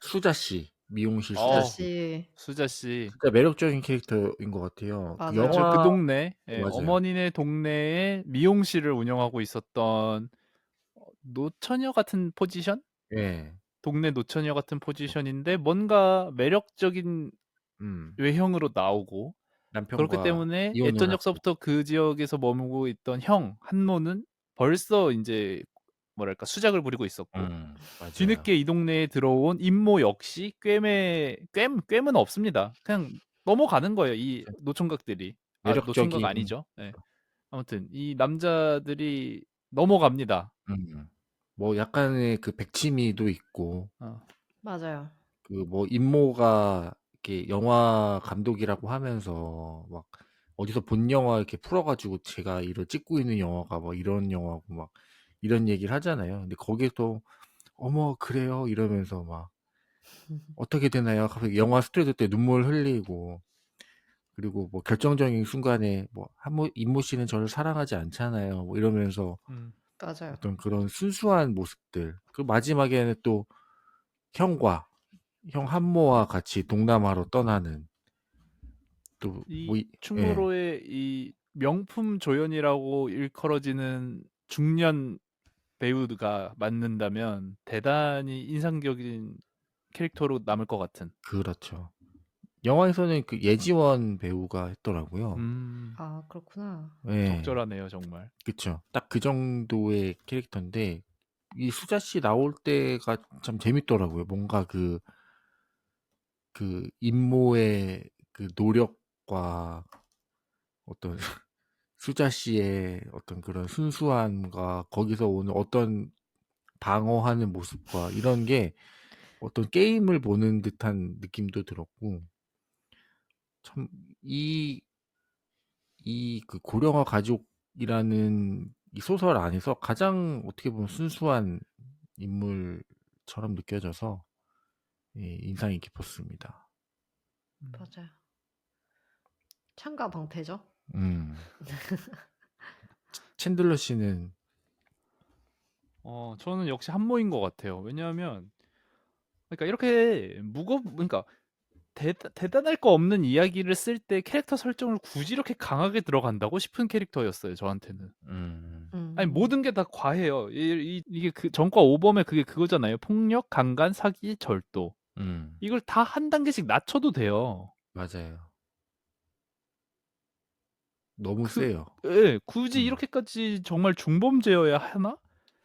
수자 씨, 미용실 수자 씨. 수자씨, 수자 씨. 진짜 매력적인 캐릭터인 것 같아요. 그 맞아요. 그쵸. 그 영화, 동네, 예, 맞아요. 어머니네 동네에 미용실을 운영하고 있었던 노처녀 같은 포지션? 예. 동네 노처녀 같은 포지션인데 뭔가 매력적인 음, 외형으로 나오고 그렇기 남편과 때문에 이혼을 예전 하고, 적서부터 그 지역에서 머무고 있던 형 한모는 벌써 이제 뭐랄까 수작을 부리고 있었고 맞아요. 뒤늦게 이 동네에 들어온 임모 역시 꿰은 없습니다. 그냥 넘어가는 거예요. 이 노총각들이. 아, 노총각 매력적인, 아니죠. 예. 아무튼 이 남자들이 넘어갑니다. 뭐 약간의 그 백치미도 있고, 어. 맞아요. 그 뭐 임모가 이렇게 영화 감독이라고 하면서 막 어디서 본 영화 이렇게 풀어가지고 제가 이걸 찍고 있는 영화가 뭐 이런 영화고 막 이런 얘기를 하잖아요. 근데 거기서 어머 그래요 이러면서 막 어떻게 되나요? 갑자기 영화 스토리 때 눈물 흘리고, 그리고 뭐 결정적인 순간에 뭐 임모 씨는 저를 사랑하지 않잖아요. 뭐 이러면서 맞아요. 어떤 그런 순수한 모습들. 그 마지막에는 또 형과 형 한모와 같이 동남아로 떠나는 또 뭐 이 예, 충무로의 이 명품 조연이라고 일컬어지는 중년 배우가 맡는다면 대단히 인상적인 캐릭터로 남을 것 같은. 그렇죠. 영화에서는 그 예지원 배우가 했더라고요. 아, 그렇구나. 예, 적절하네요, 정말. 그쵸. 딱 그 정도의 캐릭터인데 이 수자 씨 나올 때가 참 재밌더라고요. 뭔가 그 임모의 그 노력과 어떤 수자 씨의 어떤 그런 순수함과 거기서 오는 어떤 방어하는 모습과 이런 게 어떤 게임을 보는 듯한 느낌도 들었고, 참, 그 고령화 가족이라는 이 소설 안에서 가장 어떻게 보면 순수한 인물이었던 것처럼 느껴져서 예, 인상이 깊었습니다. 맞아요. 창가 방패죠. 음. 챈들러 씨는 저는 역시 한모인 것 같아요. 왜냐하면 그러니까 이렇게 그러니까 대단할 거 없는 이야기를 쓸 때 캐릭터 설정을 굳이 이렇게 강하게 들어간다고 싶은 캐릭터였어요, 저한테는. 아니 음. 모든 게 다 과해요. 이게 그 전과 오범의 그게 그거잖아요. 폭력, 강간, 사기, 절도. 이걸 다 한 단계씩 낮춰도 돼요. 맞아요. 너무 그 세요. 예, 굳이 음. 이렇게까지 정말 중범죄여야 하나?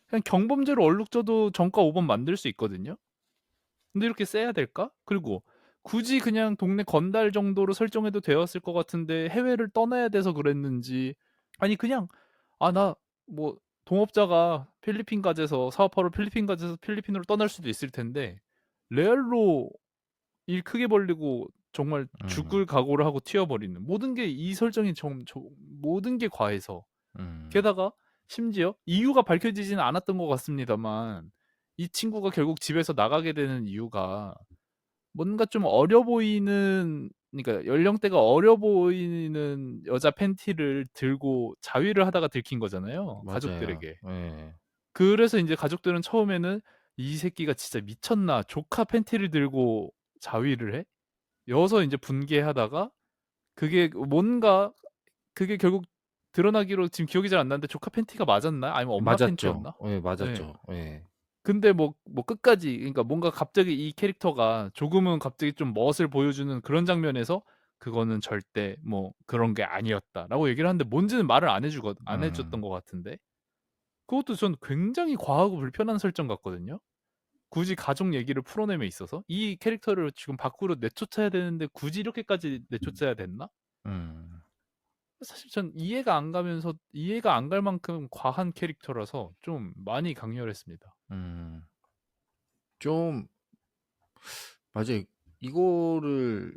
그냥 경범죄로 얼룩져도 전과 오범 만들 수 있거든요. 근데 이렇게 세야 될까? 그리고 굳이 그냥 동네 건달 정도로 설정해도 되었을 것 같은데 해외를 떠나야 돼서 그랬는지 아니 그냥 나 뭐 동업자가 필리핀 가재서 사업하러 필리핀 가재서 필리핀으로 떠날 수도 있을 텐데 레알로 일 크게 벌리고 정말 죽을 각오를 하고 튀어버리는 모든 게 이 설정이 모든 게 과해서 게다가 심지어 이유가 밝혀지지는 않았던 것 같습니다만 이 친구가 결국 집에서 나가게 되는 이유가 뭔가 좀 어려 보이는 그러니까 연령대가 어려 보이는 여자 팬티를 들고 자위를 하다가 들킨 거잖아요, 맞아요. 가족들에게. 예. 그래서 인제 가족들은 처음에는 '이 새끼가 진짜 미쳤나. 조카 팬티를 들고 자위를 해?' 여서 인제 분개하다가 그게 뭔가 그게 결국 드러나기로 지금 기억이 잘 안 나는데 조카 팬티가 맞았나? 아니면 엄마 맞았죠. 팬티였나? 예, 예. 맞았죠. 예. 근데 끝까지 그러니까 뭔가 갑자기 이 캐릭터가 조금은 갑자기 좀 멋을 보여주는 그런 장면에서 "그거는 절대 뭐 그런 게 아니었다."라고 얘기를 하는데 뭔지는 말을 안 해줬던 것 같은데 그것도 전 굉장히 과하고 불편한 설정 같거든요. 굳이 가족 얘기를 풀어냄에 있어서 이 캐릭터를 지금 밖으로 내쫓아야 되는데 굳이 이렇게까지 내쫓아야 됐나? 음. 사실 전 이해가 안 갈 만큼 과한 캐릭터라서 좀 많이 강렬했습니다. 좀 맞아요. 이거를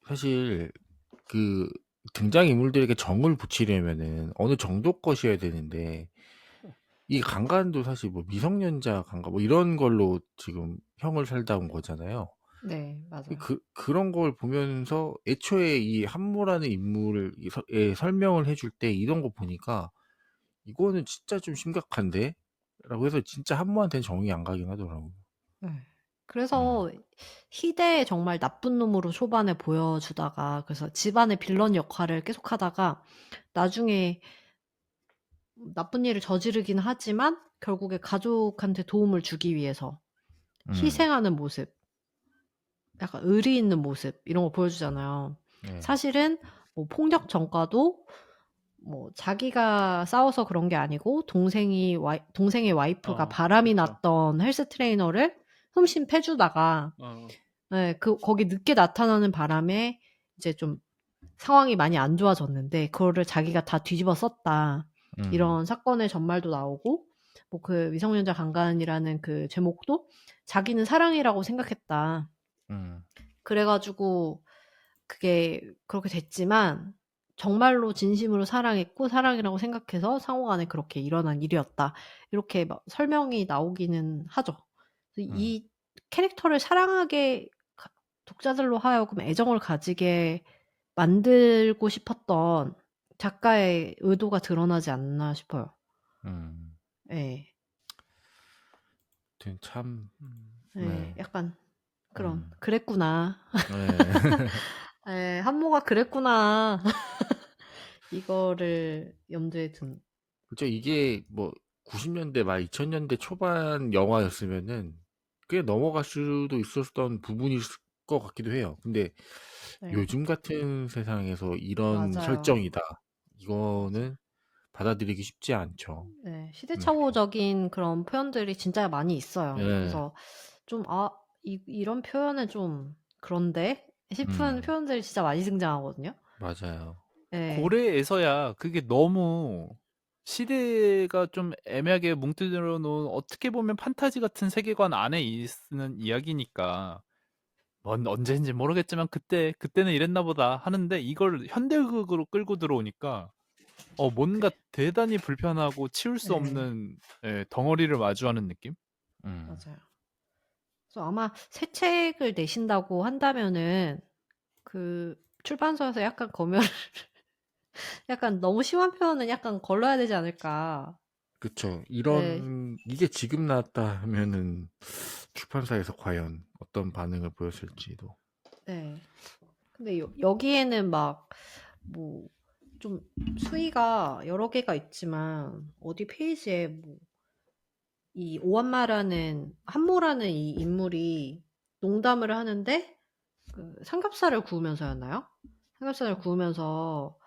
사실 그 등장인물들에게 정을 붙이려면은 어느 정도 것이어야 되는데 이 강간도 사실 뭐 미성년자 강간 뭐 이런 걸로 지금 형을 살다 온 거잖아요. 네, 맞아요. 그런 걸 보면서 애초에 이 한모라는 인물을 설명을 해줄 때 이런 거 보니까 이거는 진짜 좀 심각한데? 라고 해서 진짜 한모한테는 정이 안 가긴 하더라고요. 네. 그래서 희대 정말 나쁜 놈으로 초반에 보여주다가 그래서 집안의 빌런 역할을 계속하다가 나중에 나쁜 일을 저지르긴 하지만 결국에 가족한테 도움을 주기 위해서 희생하는 모습, 약간 의리 있는 모습 이런 거 보여주잖아요. 네. 사실은 뭐 폭력 전과도 뭐 자기가 싸워서 그런 게 아니고 동생의 와이프가 바람이 그쵸. 났던 헬스 트레이너를 흠씬 패주다가 네, 거기 늦게 나타나는 바람에 이제 좀 상황이 많이 안 좋아졌는데 그거를 자기가 다 뒤집어 썼다. 이런 사건의 전말도 나오고 뭐 그 미성년자 강간이라는 그 제목도 자기는 사랑이라고 생각했다. 그래가지고 그게 그렇게 됐지만 정말로 진심으로 사랑했고 사랑이라고 생각해서 상호간에 그렇게 일어난 일이었다. 이렇게 막 설명이 나오기는 하죠. 이 캐릭터를 사랑하게 독자들로 하여금 애정을 가지게 만들고 싶었던 작가의 의도가 드러나지 않나 싶어요. 예. 참, 네, 약간 그런 네. 그랬구나. 예, 한모가 그랬구나. 이거를 염두에 둔. 그렇죠. 이게 뭐 90년대 말 2000년대 초반 영화였으면은 꽤 넘어갈 수도 있었던 부분일 것 같기도 해요. 근데 네. 요즘 같은 세상에서 이런 맞아요. 설정이다. 이거는 받아들이기 쉽지 않죠. 네, 시대착오적인 그런 표현들이 진짜 많이 있어요. 네. 그래서 좀 이런 표현은 좀 그런데 싶은 표현들이 진짜 많이 등장하거든요. 맞아요. 네. 고래에서야 그게 너무 시대가 좀 애매하게 뭉뚱그려 놓은 어떻게 보면 판타지 같은 세계관 안에 있는 이야기니까 언제인지 모르겠지만 그때는 이랬나 보다 하는데 이걸 현대극으로 끌고 들어오니까 뭔가 대단히 불편하고 치울 수 네. 없는 덩어리를 마주하는 느낌? 맞아요. 그래서 아마 새 책을 내신다고 한다면은 그 출판사에서 약간 검열을 약간 너무 심한 표현은 약간 걸러야 되지 않을까. 그쵸. 네. 이게 지금 나왔다 하면은 출판사에서 과연 어떤 반응을 보였을지도. 네. 근데 여기에는 막 뭐 좀 수위가 여러 개가 있지만 어디 페이지에 뭐 이 오한마라는 한모라는 이 인물이 농담을 하는데 그 삼겹살을 구우면서였나요? 삼겹살을 구우면서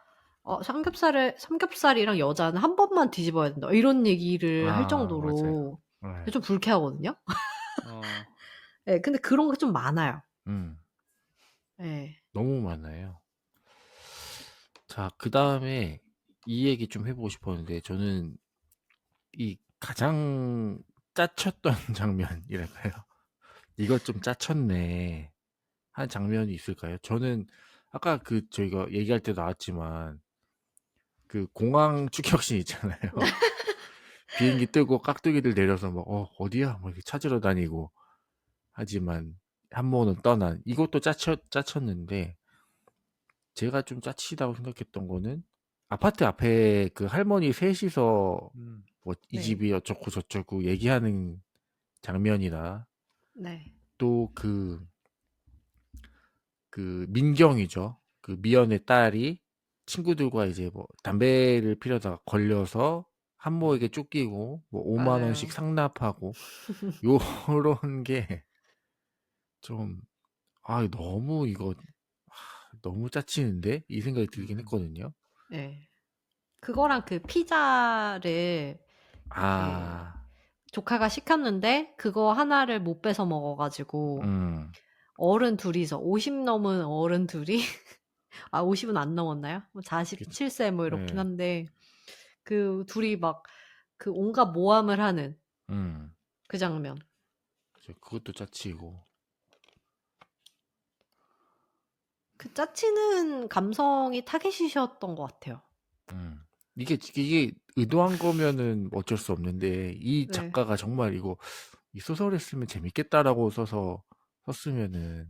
삼겹살이랑 여자는 한 번만 뒤집어야 된다. 이런 얘기를 할 아, 맞아요. 정도로 네. 좀 불쾌하거든요. 어, 네, 근데 그런 게 좀 많아요. 네. 너무 많아요. 자, 그 다음에 이 얘기 좀 해보고 싶었는데, 저는 이 가장 짜쳤던 장면이랄까요? 이것 좀 짜쳤네. 한 장면이 있을까요? 저는 아까 저희가 얘기할 때 나왔지만, 그 공항 추격신 있잖아요. 비행기 뜨고 깍두기들 내려서 막, 어디야? 뭐 이렇게 찾으러 다니고. 하지만, 한모는 떠난. 이것도 짜쳤는데, 제가 좀 짜치다고 생각했던 거는, 아파트 앞에 그 할머니 셋이서 뭐 이 네. 집이 어쩌고 저쩌고 얘기하는 장면이나 네. 또 민경이죠. 그 미연의 딸이 친구들과 이제 뭐 담배를 피려다가 걸려서 한모에게 쫓기고 뭐 5만 원씩 맞아요. 상납하고 요런 게 좀 너무 이거 너무 짜치는데 이 생각이 들긴 했거든요. 네. 그거랑 그 피자를 이렇게 아, 조카가 시켰는데 그거 하나를 못 뺏어 먹어가지고 어른 둘이서 50 넘은 어른 둘이 50은 안 넘었나요? 뭐 47세 뭐 이렇긴 네. 한데 그 둘이 막 그 온갖 모함을 하는 그 장면. 그것도 짜치고. 그 짜치는 감성이 타겟이셨던 것 같아요. 이게 의도한 거면은 어쩔 수 없는데 이 네. 작가가 정말 이 소설을 쓰면 재밌겠다라고 썼으면은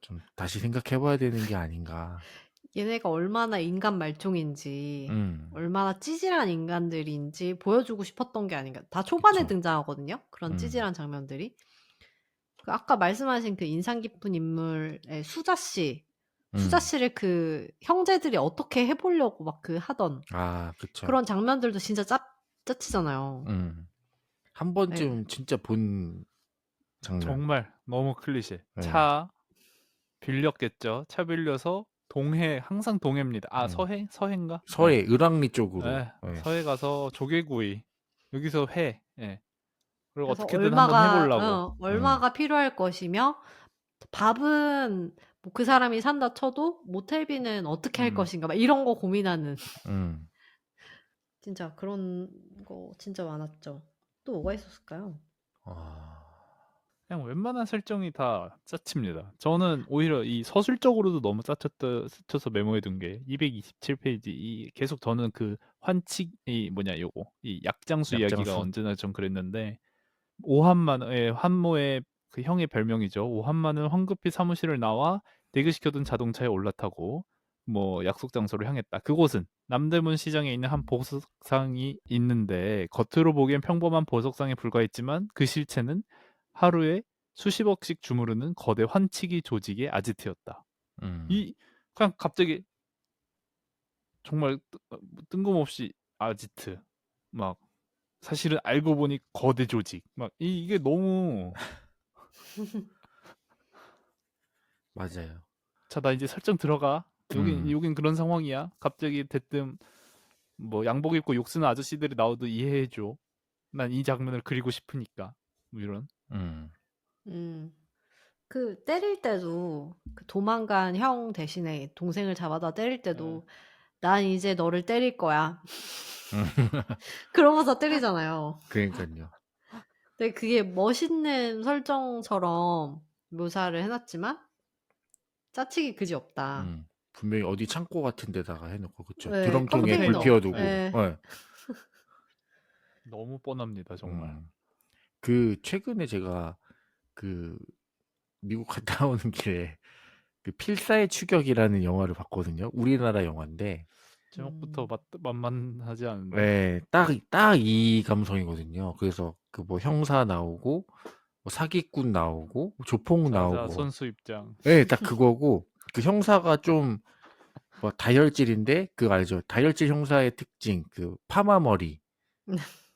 좀 다시 생각해봐야 되는 게 아닌가. 얘네가 얼마나 인간 말종인지, 얼마나 찌질한 인간들인지 보여주고 싶었던 게 아닌가. 다 초반에 그쵸. 등장하거든요. 그런 찌질한 장면들이. 그 아까 말씀하신 그 인상 깊은 인물의 수자씨를 그 형제들이 어떻게 해보려고 막 하던 그쵸. 그런 장면들도 진짜 짜치잖아요. 한 번쯤 진짜 본 장면. 정말 너무 클리셰. 네. 차 빌렸겠죠. 차 빌려서 동해, 항상 동해입니다. 서해인가? 서해, 을왕리 쪽으로. 네. 네. 서해 가서 조개구이, 여기서 회. 예. 그리고 그래서 어떻게든 한번 해보려고. 얼마가 필요할 것이며, 밥은 뭐 그 사람이 산다 쳐도 모텔비는 어떻게 할 것인가, 막 이런 거 고민하는. 진짜 그런 거 진짜 많았죠. 또 뭐가 있었을까요? 그냥 웬만한 설정이 다 짜칩니다. 저는 오히려 이 서술적으로도 너무 짜쳐서 메모해둔 게 227페이지. 계속 저는 그 환칙이 뭐냐 요거 이 약장수 이야기가 약장수. 언제나 좀 그랬는데 오한만의 환모의 그 형의 별명이죠. 오한만은 황급히 사무실을 나와 대기시켜둔 자동차에 올라타고 뭐 약속 장소로 향했다. 그곳은 남대문 시장에 있는 한 보석상이 있는데 겉으로 보기엔 평범한 보석상에 불과했지만 그 실체는 하루에 수십억씩 주무르는 거대 환치기 조직의 아지트였다. 이 그냥 갑자기 정말 뜬금없이 아지트 막 사실은 알고 보니 거대 조직 막 이게 너무 맞아요. 자, 나 이제 설정 들어가. 여긴 그런 상황이야. 갑자기 대뜸 뭐 양복 입고 욕 쓰는 아저씨들이 나와도 이해해줘. 난 이 장면을 그리고 싶으니까. 뭐 이런. 그 때릴 때도 그 도망간 형 대신에 동생을 잡아다 때릴 때도 난 이제 너를 때릴 거야. 그러면서 때리잖아요. 그러니까요. 근데 그게 멋있는 설정처럼 묘사를 해놨지만 짜치기 그지 없다. 분명히 어디 창고 같은 데다가 해놓고 그쵸. 네, 드럼통에 불 컨테이너. 피워두고. 네. 네. 너무 뻔합니다, 정말. 최근에 제가 그 미국 갔다 오는 길에 그 필사의 추격이라는 영화를 봤거든요. 우리나라 영화인데 제목부터 만만하지 않은데. 네, 딱 이 감성이거든요. 그래서 그 뭐 형사 나오고 뭐 사기꾼 나오고 조폭 자자 나오고 선수 입장. 네, 딱 그거고 그 형사가 좀 뭐 다혈질인데 그거 알죠? 다혈질 형사의 특징 그 파마 머리,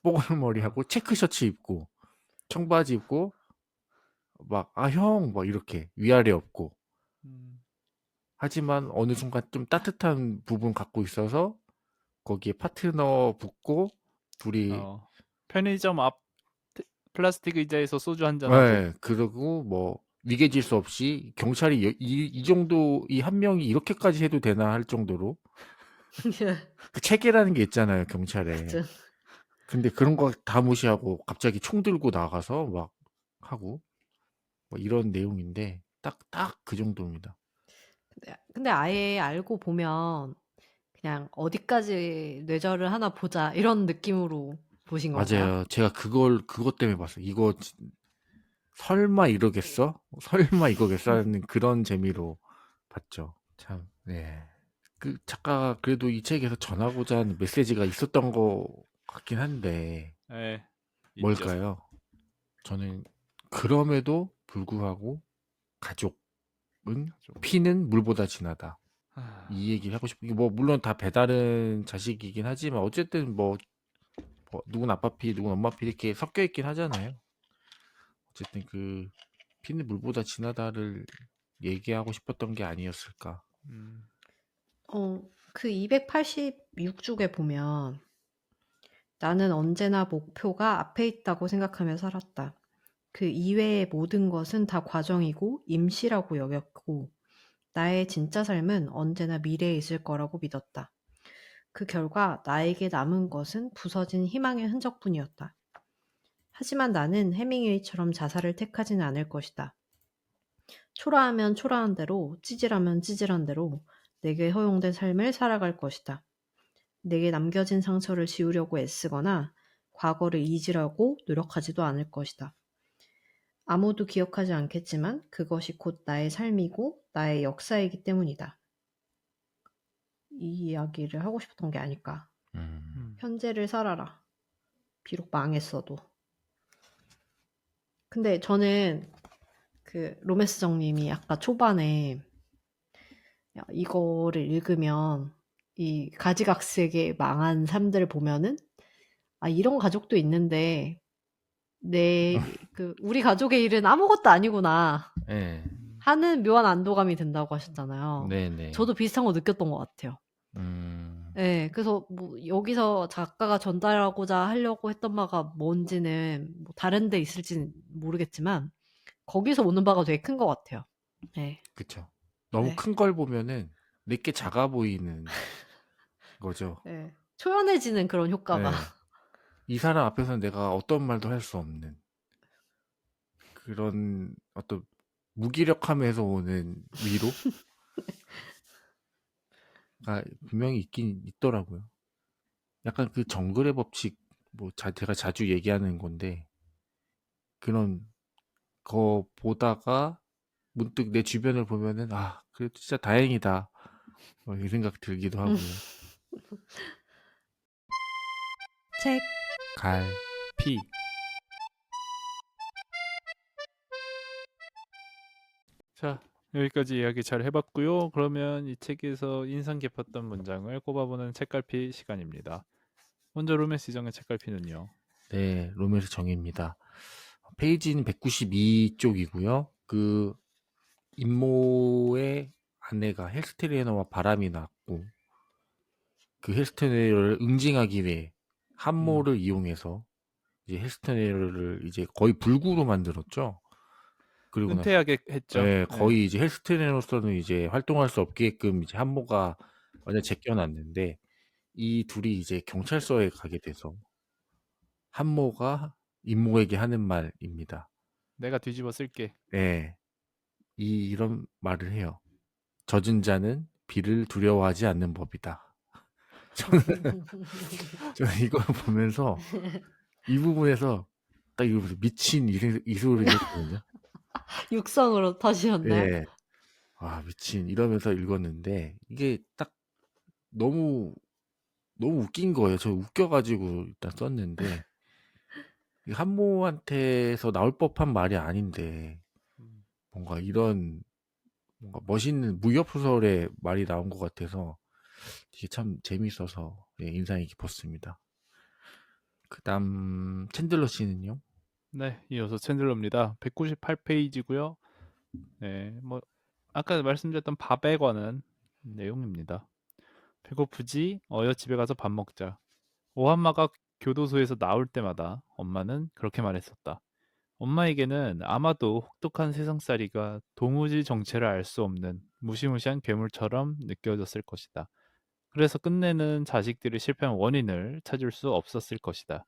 뽀글 머리하고 체크 셔츠 입고 청바지 입고 막 아 형 막 이렇게 위아래 없고 음, 하지만 어느 순간 좀 따뜻한 부분 갖고 있어서 거기에 파트너 붙고 둘이 편의점 앞 플라스틱 의자에서 소주 한잔 하고. 네, 그러고 뭐 위계질 수 없이 경찰이 이 정도 이 한 명이 이렇게까지 해도 되나 할 정도로 그 체계라는 게 있잖아요 경찰에. 그죠. 근데 그런 거 다 무시하고 갑자기 총 들고 나가서 막 하고 뭐 이런 내용인데 딱 그 정도입니다. 근데 아예 알고 보면 그냥 어디까지 뇌절을 하나 보자 이런 느낌으로 보신 건가요? 맞아요. 제가 그것 때문에 봤어요. 이거 설마 이러겠어? 설마 이거겠어? 하는 그런 재미로 봤죠. 참, 네. 그 작가가 그래도 이 책에서 전하고자 하는 메시지가 있었던 것 같긴 한데 네, 있죠. 뭘까요? 저는 그럼에도 불구하고 가족은 피는 물보다 진하다. 이 얘기를 하고 싶은 게 뭐 물론 다 배다른 자식이긴 하지만 어쨌든 뭐 누군 아빠 피 누군 엄마 피 이렇게 섞여 있긴 하잖아요. 어쨌든 그 피는 물보다 진하다를 얘기하고 싶었던 게 아니었을까. 그 286쪽에 보면 나는 언제나 목표가 앞에 있다고 생각하며 살았다. 그 이외의 모든 것은 다 과정이고 임시라고 여겼고 나의 진짜 삶은 언제나 미래에 있을 거라고 믿었다. 그 결과 나에게 남은 것은 부서진 희망의 흔적뿐이었다. 하지만 나는 해밍웨이처럼 자살을 택하지는 않을 것이다. 초라하면 초라한 대로, 찌질하면 찌질한 대로 내게 허용된 삶을 살아갈 것이다. 내게 남겨진 상처를 지우려고 애쓰거나 과거를 잊으려고 노력하지도 않을 것이다. 아무도 기억하지 않겠지만 그것이 곧 나의 삶이고 나의 역사이기 때문이다. 이 이야기를 하고 싶었던 게 아닐까. 현재를 살아라. 비록 망했어도. 근데 저는 그 로메스정님이 아까 초반에 야, 이거를 읽으면 이 가지각색의 망한 삶들을 보면은 아 이런 가족도 있는데 우리 가족의 일은 아무것도 아니구나 네. 하는 묘한 안도감이 든다고 하셨잖아요. 네네. 저도 비슷한 거 느꼈던 것 같아요. 네, 그래서 뭐 여기서 작가가 전달하고자 하려고 했던 바가 뭔지는 뭐 다른 데 있을지는 모르겠지만 거기서 오는 바가 되게 큰 것 같아요. 네. 그쵸. 너무 네. 큰 걸 보면은 내게 작아 보이는 거죠. 네. 초연해지는 그런 효과가. 네. 이 사람 앞에서는 내가 어떤 말도 할 수 없는 그런 어떤 무기력함에서 오는 위로가 분명히 있긴 있더라고요. 약간 그 정글의 법칙 뭐 제가 자주 얘기하는 건데 그런 거 보다가 문득 내 주변을 보면은 아 그래도 진짜 다행이다 뭐 이 생각 들기도 하고요. 책 갈피. 자, 여기까지 이야기 잘 해봤고요. 그러면 이 책에서 인상 깊었던 문장을 꼽아보는 책갈피 시간입니다. 먼저 로맨스 정의 책갈피는요. 네, 로맨스 정의입니다. 페이지는 192쪽이고요. 그 임모의 아내가 헬스 트레이너와 바람이 났고 그 헬스 트레이너를 응징하기 위해 한모를 이용해서 이제 헬스 트레이너를 이제 거의 불구로 만들었죠. 그리고 은퇴하게 했죠. 네, 거의 이제 헬스 트레이너로서는 이제 활동할 수 없게끔 이제 한모가 완전 제껴놨는데 이 둘이 이제 경찰서에 가게 돼서 한모가 임모에게 하는 말입니다. 내가 뒤집어 쓸게. 네, 이런 말을 해요. 젖은 자는 비를 두려워하지 않는 법이다. 저는 이걸 보면서 이 부분에서 딱 이거 미친 이소를 했거든요. 육성으로 터지셨나요? 예. 아, 미친. 이러면서 읽었는데, 이게 딱 너무, 너무 웃긴 거예요. 저 웃겨가지고 일단 썼는데, 이 한모한테서 나올 법한 말이 아닌데, 음. 뭔가 이런, 뭔가 멋있는 무협소설의 말이 나온 것 같아서, 이게 참 재밌어서, 예, 인상이 깊었습니다. 그 다음, 챈들러 씨는요? 네, 이어서 챈들러입니다. 198페이지고요. 네, 뭐 아까 말씀드렸던 밥에 관한 내용입니다. 배고프지? 어여 집에 가서 밥 먹자. 오한마가 교도소에서 나올 때마다 엄마는 그렇게 말했었다. 엄마에게는 아마도 혹독한 세상살이가 도무지 정체를 알 수 없는 무시무시한 괴물처럼 느껴졌을 것이다. 그래서 끝내는 자식들이 실패한 원인을 찾을 수 없었을 것이다.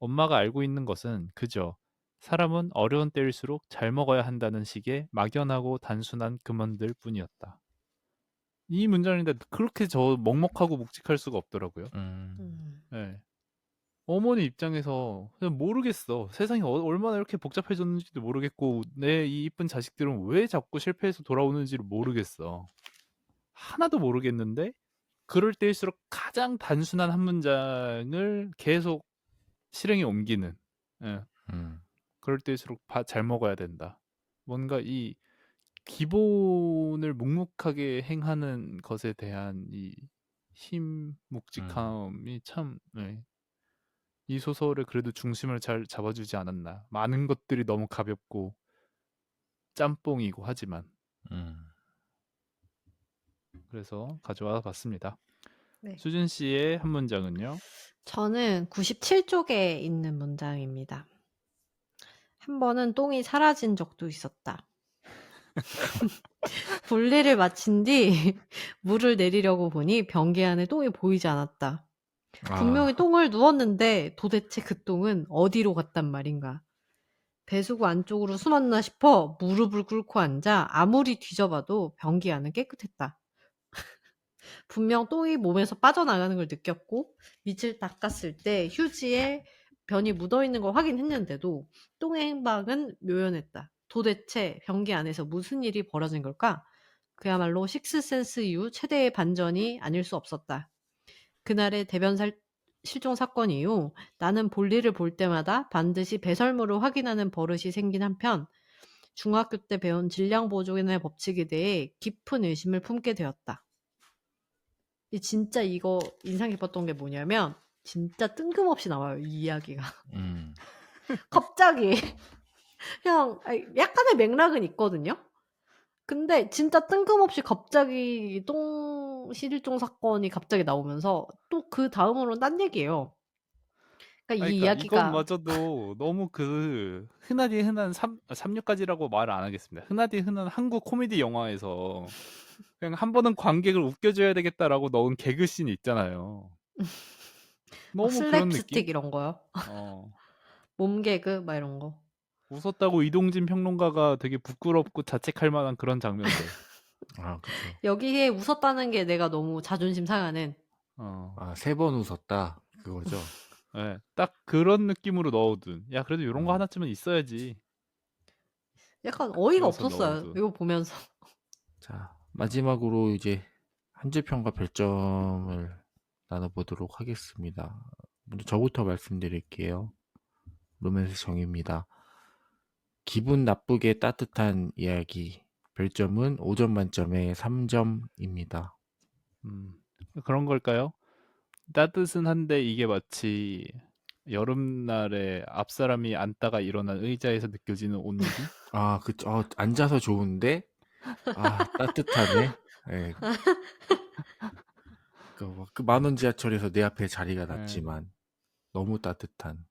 엄마가 알고 있는 것은 그저 사람은 어려운 때일수록 잘 먹어야 한다는 식의 막연하고 단순한 금언들 뿐이었다. 이 문장인데 그렇게 저 먹먹하고 묵직할 수가 없더라고요. 음. 네. 어머니 입장에서 그냥 모르겠어. 세상이 얼마나 이렇게 복잡해졌는지도 모르겠고 내 이 이쁜 자식들은 왜 자꾸 실패해서 돌아오는지를 모르겠어. 하나도 모르겠는데 그럴 때일수록 가장 단순한 한 문장을 계속 실행에 옮기는. 예. 음, 그럴 때일수록 잘 먹어야 된다. 뭔가 이 기본을 묵묵하게 행하는 것에 대한 이 힘, 묵직함이 참, 네. 이 소설의 그래도 중심을 잘 잡아주지 않았나. 많은 것들이 너무 가볍고 짬뽕이고 하지만 음. 그래서 가져와 봤습니다. 네. 수진 씨의 한 문장은요? 저는 97쪽에 있는 문장입니다. 한 번은 똥이 사라진 적도 있었다. 볼일을 마친 뒤 물을 내리려고 보니 변기 안에 똥이 보이지 않았다. 분명히 아, 똥을 누웠는데 도대체 그 똥은 어디로 갔단 말인가. 배수구 안쪽으로 숨었나 싶어 무릎을 꿇고 앉아 아무리 뒤져봐도 변기 안은 깨끗했다. 분명 똥이 몸에서 빠져나가는 걸 느꼈고 밑을 닦았을 때 휴지에 변이 묻어있는 걸 확인했는데도 똥의 행방은 묘연했다. 도대체 변기 안에서 무슨 일이 벌어진 걸까? 그야말로 식스센스 이후 최대의 반전이 아닐 수 없었다. 그날의 실종 사건 이후 나는 볼일을 볼 때마다 반드시 배설물을 확인하는 버릇이 생긴 한편 중학교 때 배운 질량 보존의 법칙에 대해 깊은 의심을 품게 되었다. 진짜 이거 인상 깊었던 게 뭐냐면 진짜 뜬금없이 나와요, 이 이야기가. 갑자기 그냥 약간의 맥락은 있거든요. 근데 진짜 뜬금없이 갑자기 똥 실종 사건이 갑자기 나오면서 또 그 다음으로는 딴 얘기예요. 그러니까 이 그러니까 이야기가 이것마저도 너무 그 흔하디 흔한 3류까지라고 말 안 하겠습니다. 흔하디 흔한 한국 코미디 영화에서 그냥 한 번은 관객을 웃겨줘야 되겠다라고 넣은 개그씬 있잖아요. 너무 그런 느낌? 슬랩스틱 이런 거요. 어. 몸개그 막 이런 거. 웃었다고 이동진 평론가가 되게 부끄럽고 자책할 만한 그런 장면들. 아, 그쵸. 여기에 웃었다는 게 내가 너무 자존심 상하는. 어. 아, 3번 웃었다. 그거죠. 예, 딱 그런 느낌으로 넣어둔. 야, 그래도 이런 거 하나쯤은 있어야지. 약간 어이가 그래서 없었어요. 넣어둔. 이거 보면서. 자, 마지막으로 이제 한 줄 평과 별점을 나눠보도록 하겠습니다. 먼저 저부터 말씀드릴게요. 로맨스 정입니다. 기분 나쁘게 따뜻한 이야기. 별점은 5점 만점에 3점입니다. 그런 걸까요? 따뜻은 한데 이게 마치 여름날에 앞사람이 앉다가 일어난 의자에서 느껴지는 온기? 아, 앉아서 좋은데, 아, 따뜻하네. 예. 그 만원 지하철에서 내 앞에 자리가 예. 났지만, 너무 따뜻한.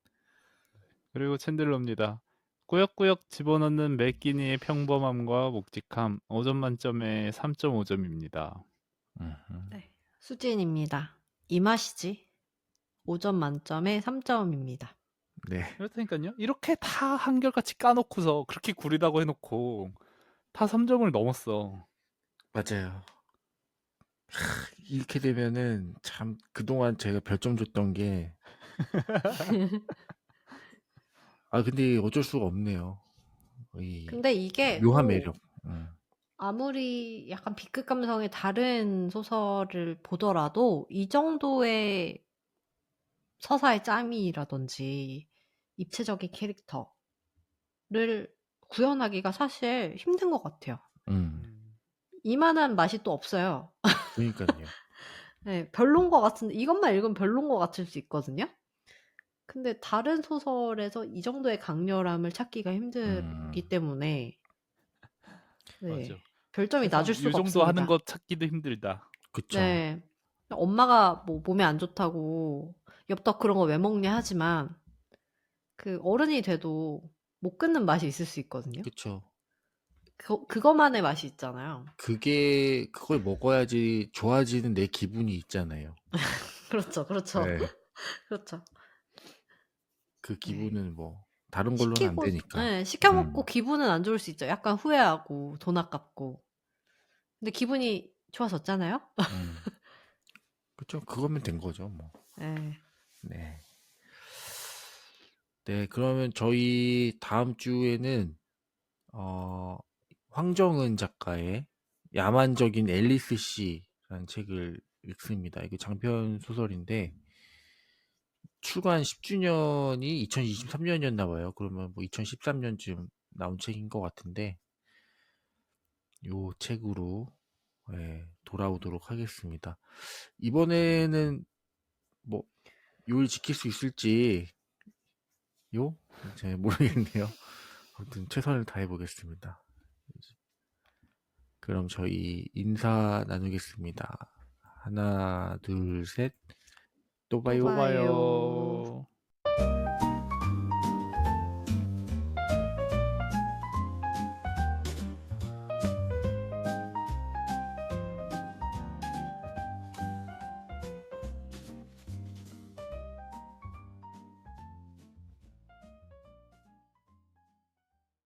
그리고 챈들러입니다. 꾸역꾸역 집어넣는 맥기니의 평범함과 묵직함 5점 만점에 3.5점입니다. 네. 수진입니다. 이 맛이지. 5점 만점에 3점입니다. 네. 그렇다니까요. 이렇게 다 한결같이 까놓고서 그렇게 구리다고 해놓고 다 3점을 넘었어. 맞아요. 이렇게 되면은 참 그동안 제가 별점 줬던 게 근데 어쩔 수가 없네요. 이 근데 이게 묘한 또 매력. 아무리 약간 B급 감성의 다른 소설을 보더라도 이 정도의 서사의 짬이라든지 입체적인 캐릭터를 구현하기가 사실 힘든 것 같아요. 이만한 맛이 또 없어요. 그러니까요. 네, 별론 것 같은데 이것만 읽으면 별론 것 같을 수 있거든요. 근데 다른 소설에서 이 정도의 강렬함을 찾기가 힘들기 음, 때문에 맞아. 네, 별점이 세상 낮을 이 수가 정도 하는 없습니다. 거 찾기도 힘들다. 그쵸. 네, 엄마가 뭐 몸에 안 좋다고 엽떡 그런 거 왜 먹냐 하지만 그 어른이 돼도 못 끊는 맛이 있을 수 있거든요. 그쵸. 그거만의 맛이 있잖아요. 그걸 먹어야지 좋아지는 내 기분이 있잖아요. 그렇죠, 그렇죠, 네. 그렇죠. 그 네. 기분은 뭐 다른 걸로는 안 시키고, 되니까. 네, 시켜 먹고 기분은 안 좋을 수 있죠. 약간 후회하고 돈 아깝고. 근데 기분이 좋아졌잖아요. 그쵸. 그거면 된 거죠, 뭐. 네. 네. 네, 그러면 저희 다음 주에는 황정은 작가의 야만적인 앨리스 씨라는 책을 읽습니다. 이게 장편 소설인데 출간 10주년이 2023년이었나 봐요. 그러면 뭐 2013년쯤 나온 책인 것 같은데 요 책으로 돌아오도록 하겠습니다. 이번에는 뭐 요일 지킬 수 있을지 잘 모르겠네요. 아무튼 최선을 다해 보겠습니다. 그럼 저희 인사 나누겠습니다. 하나, 둘, 셋. 또 또 봐요. 봐요. 봐요.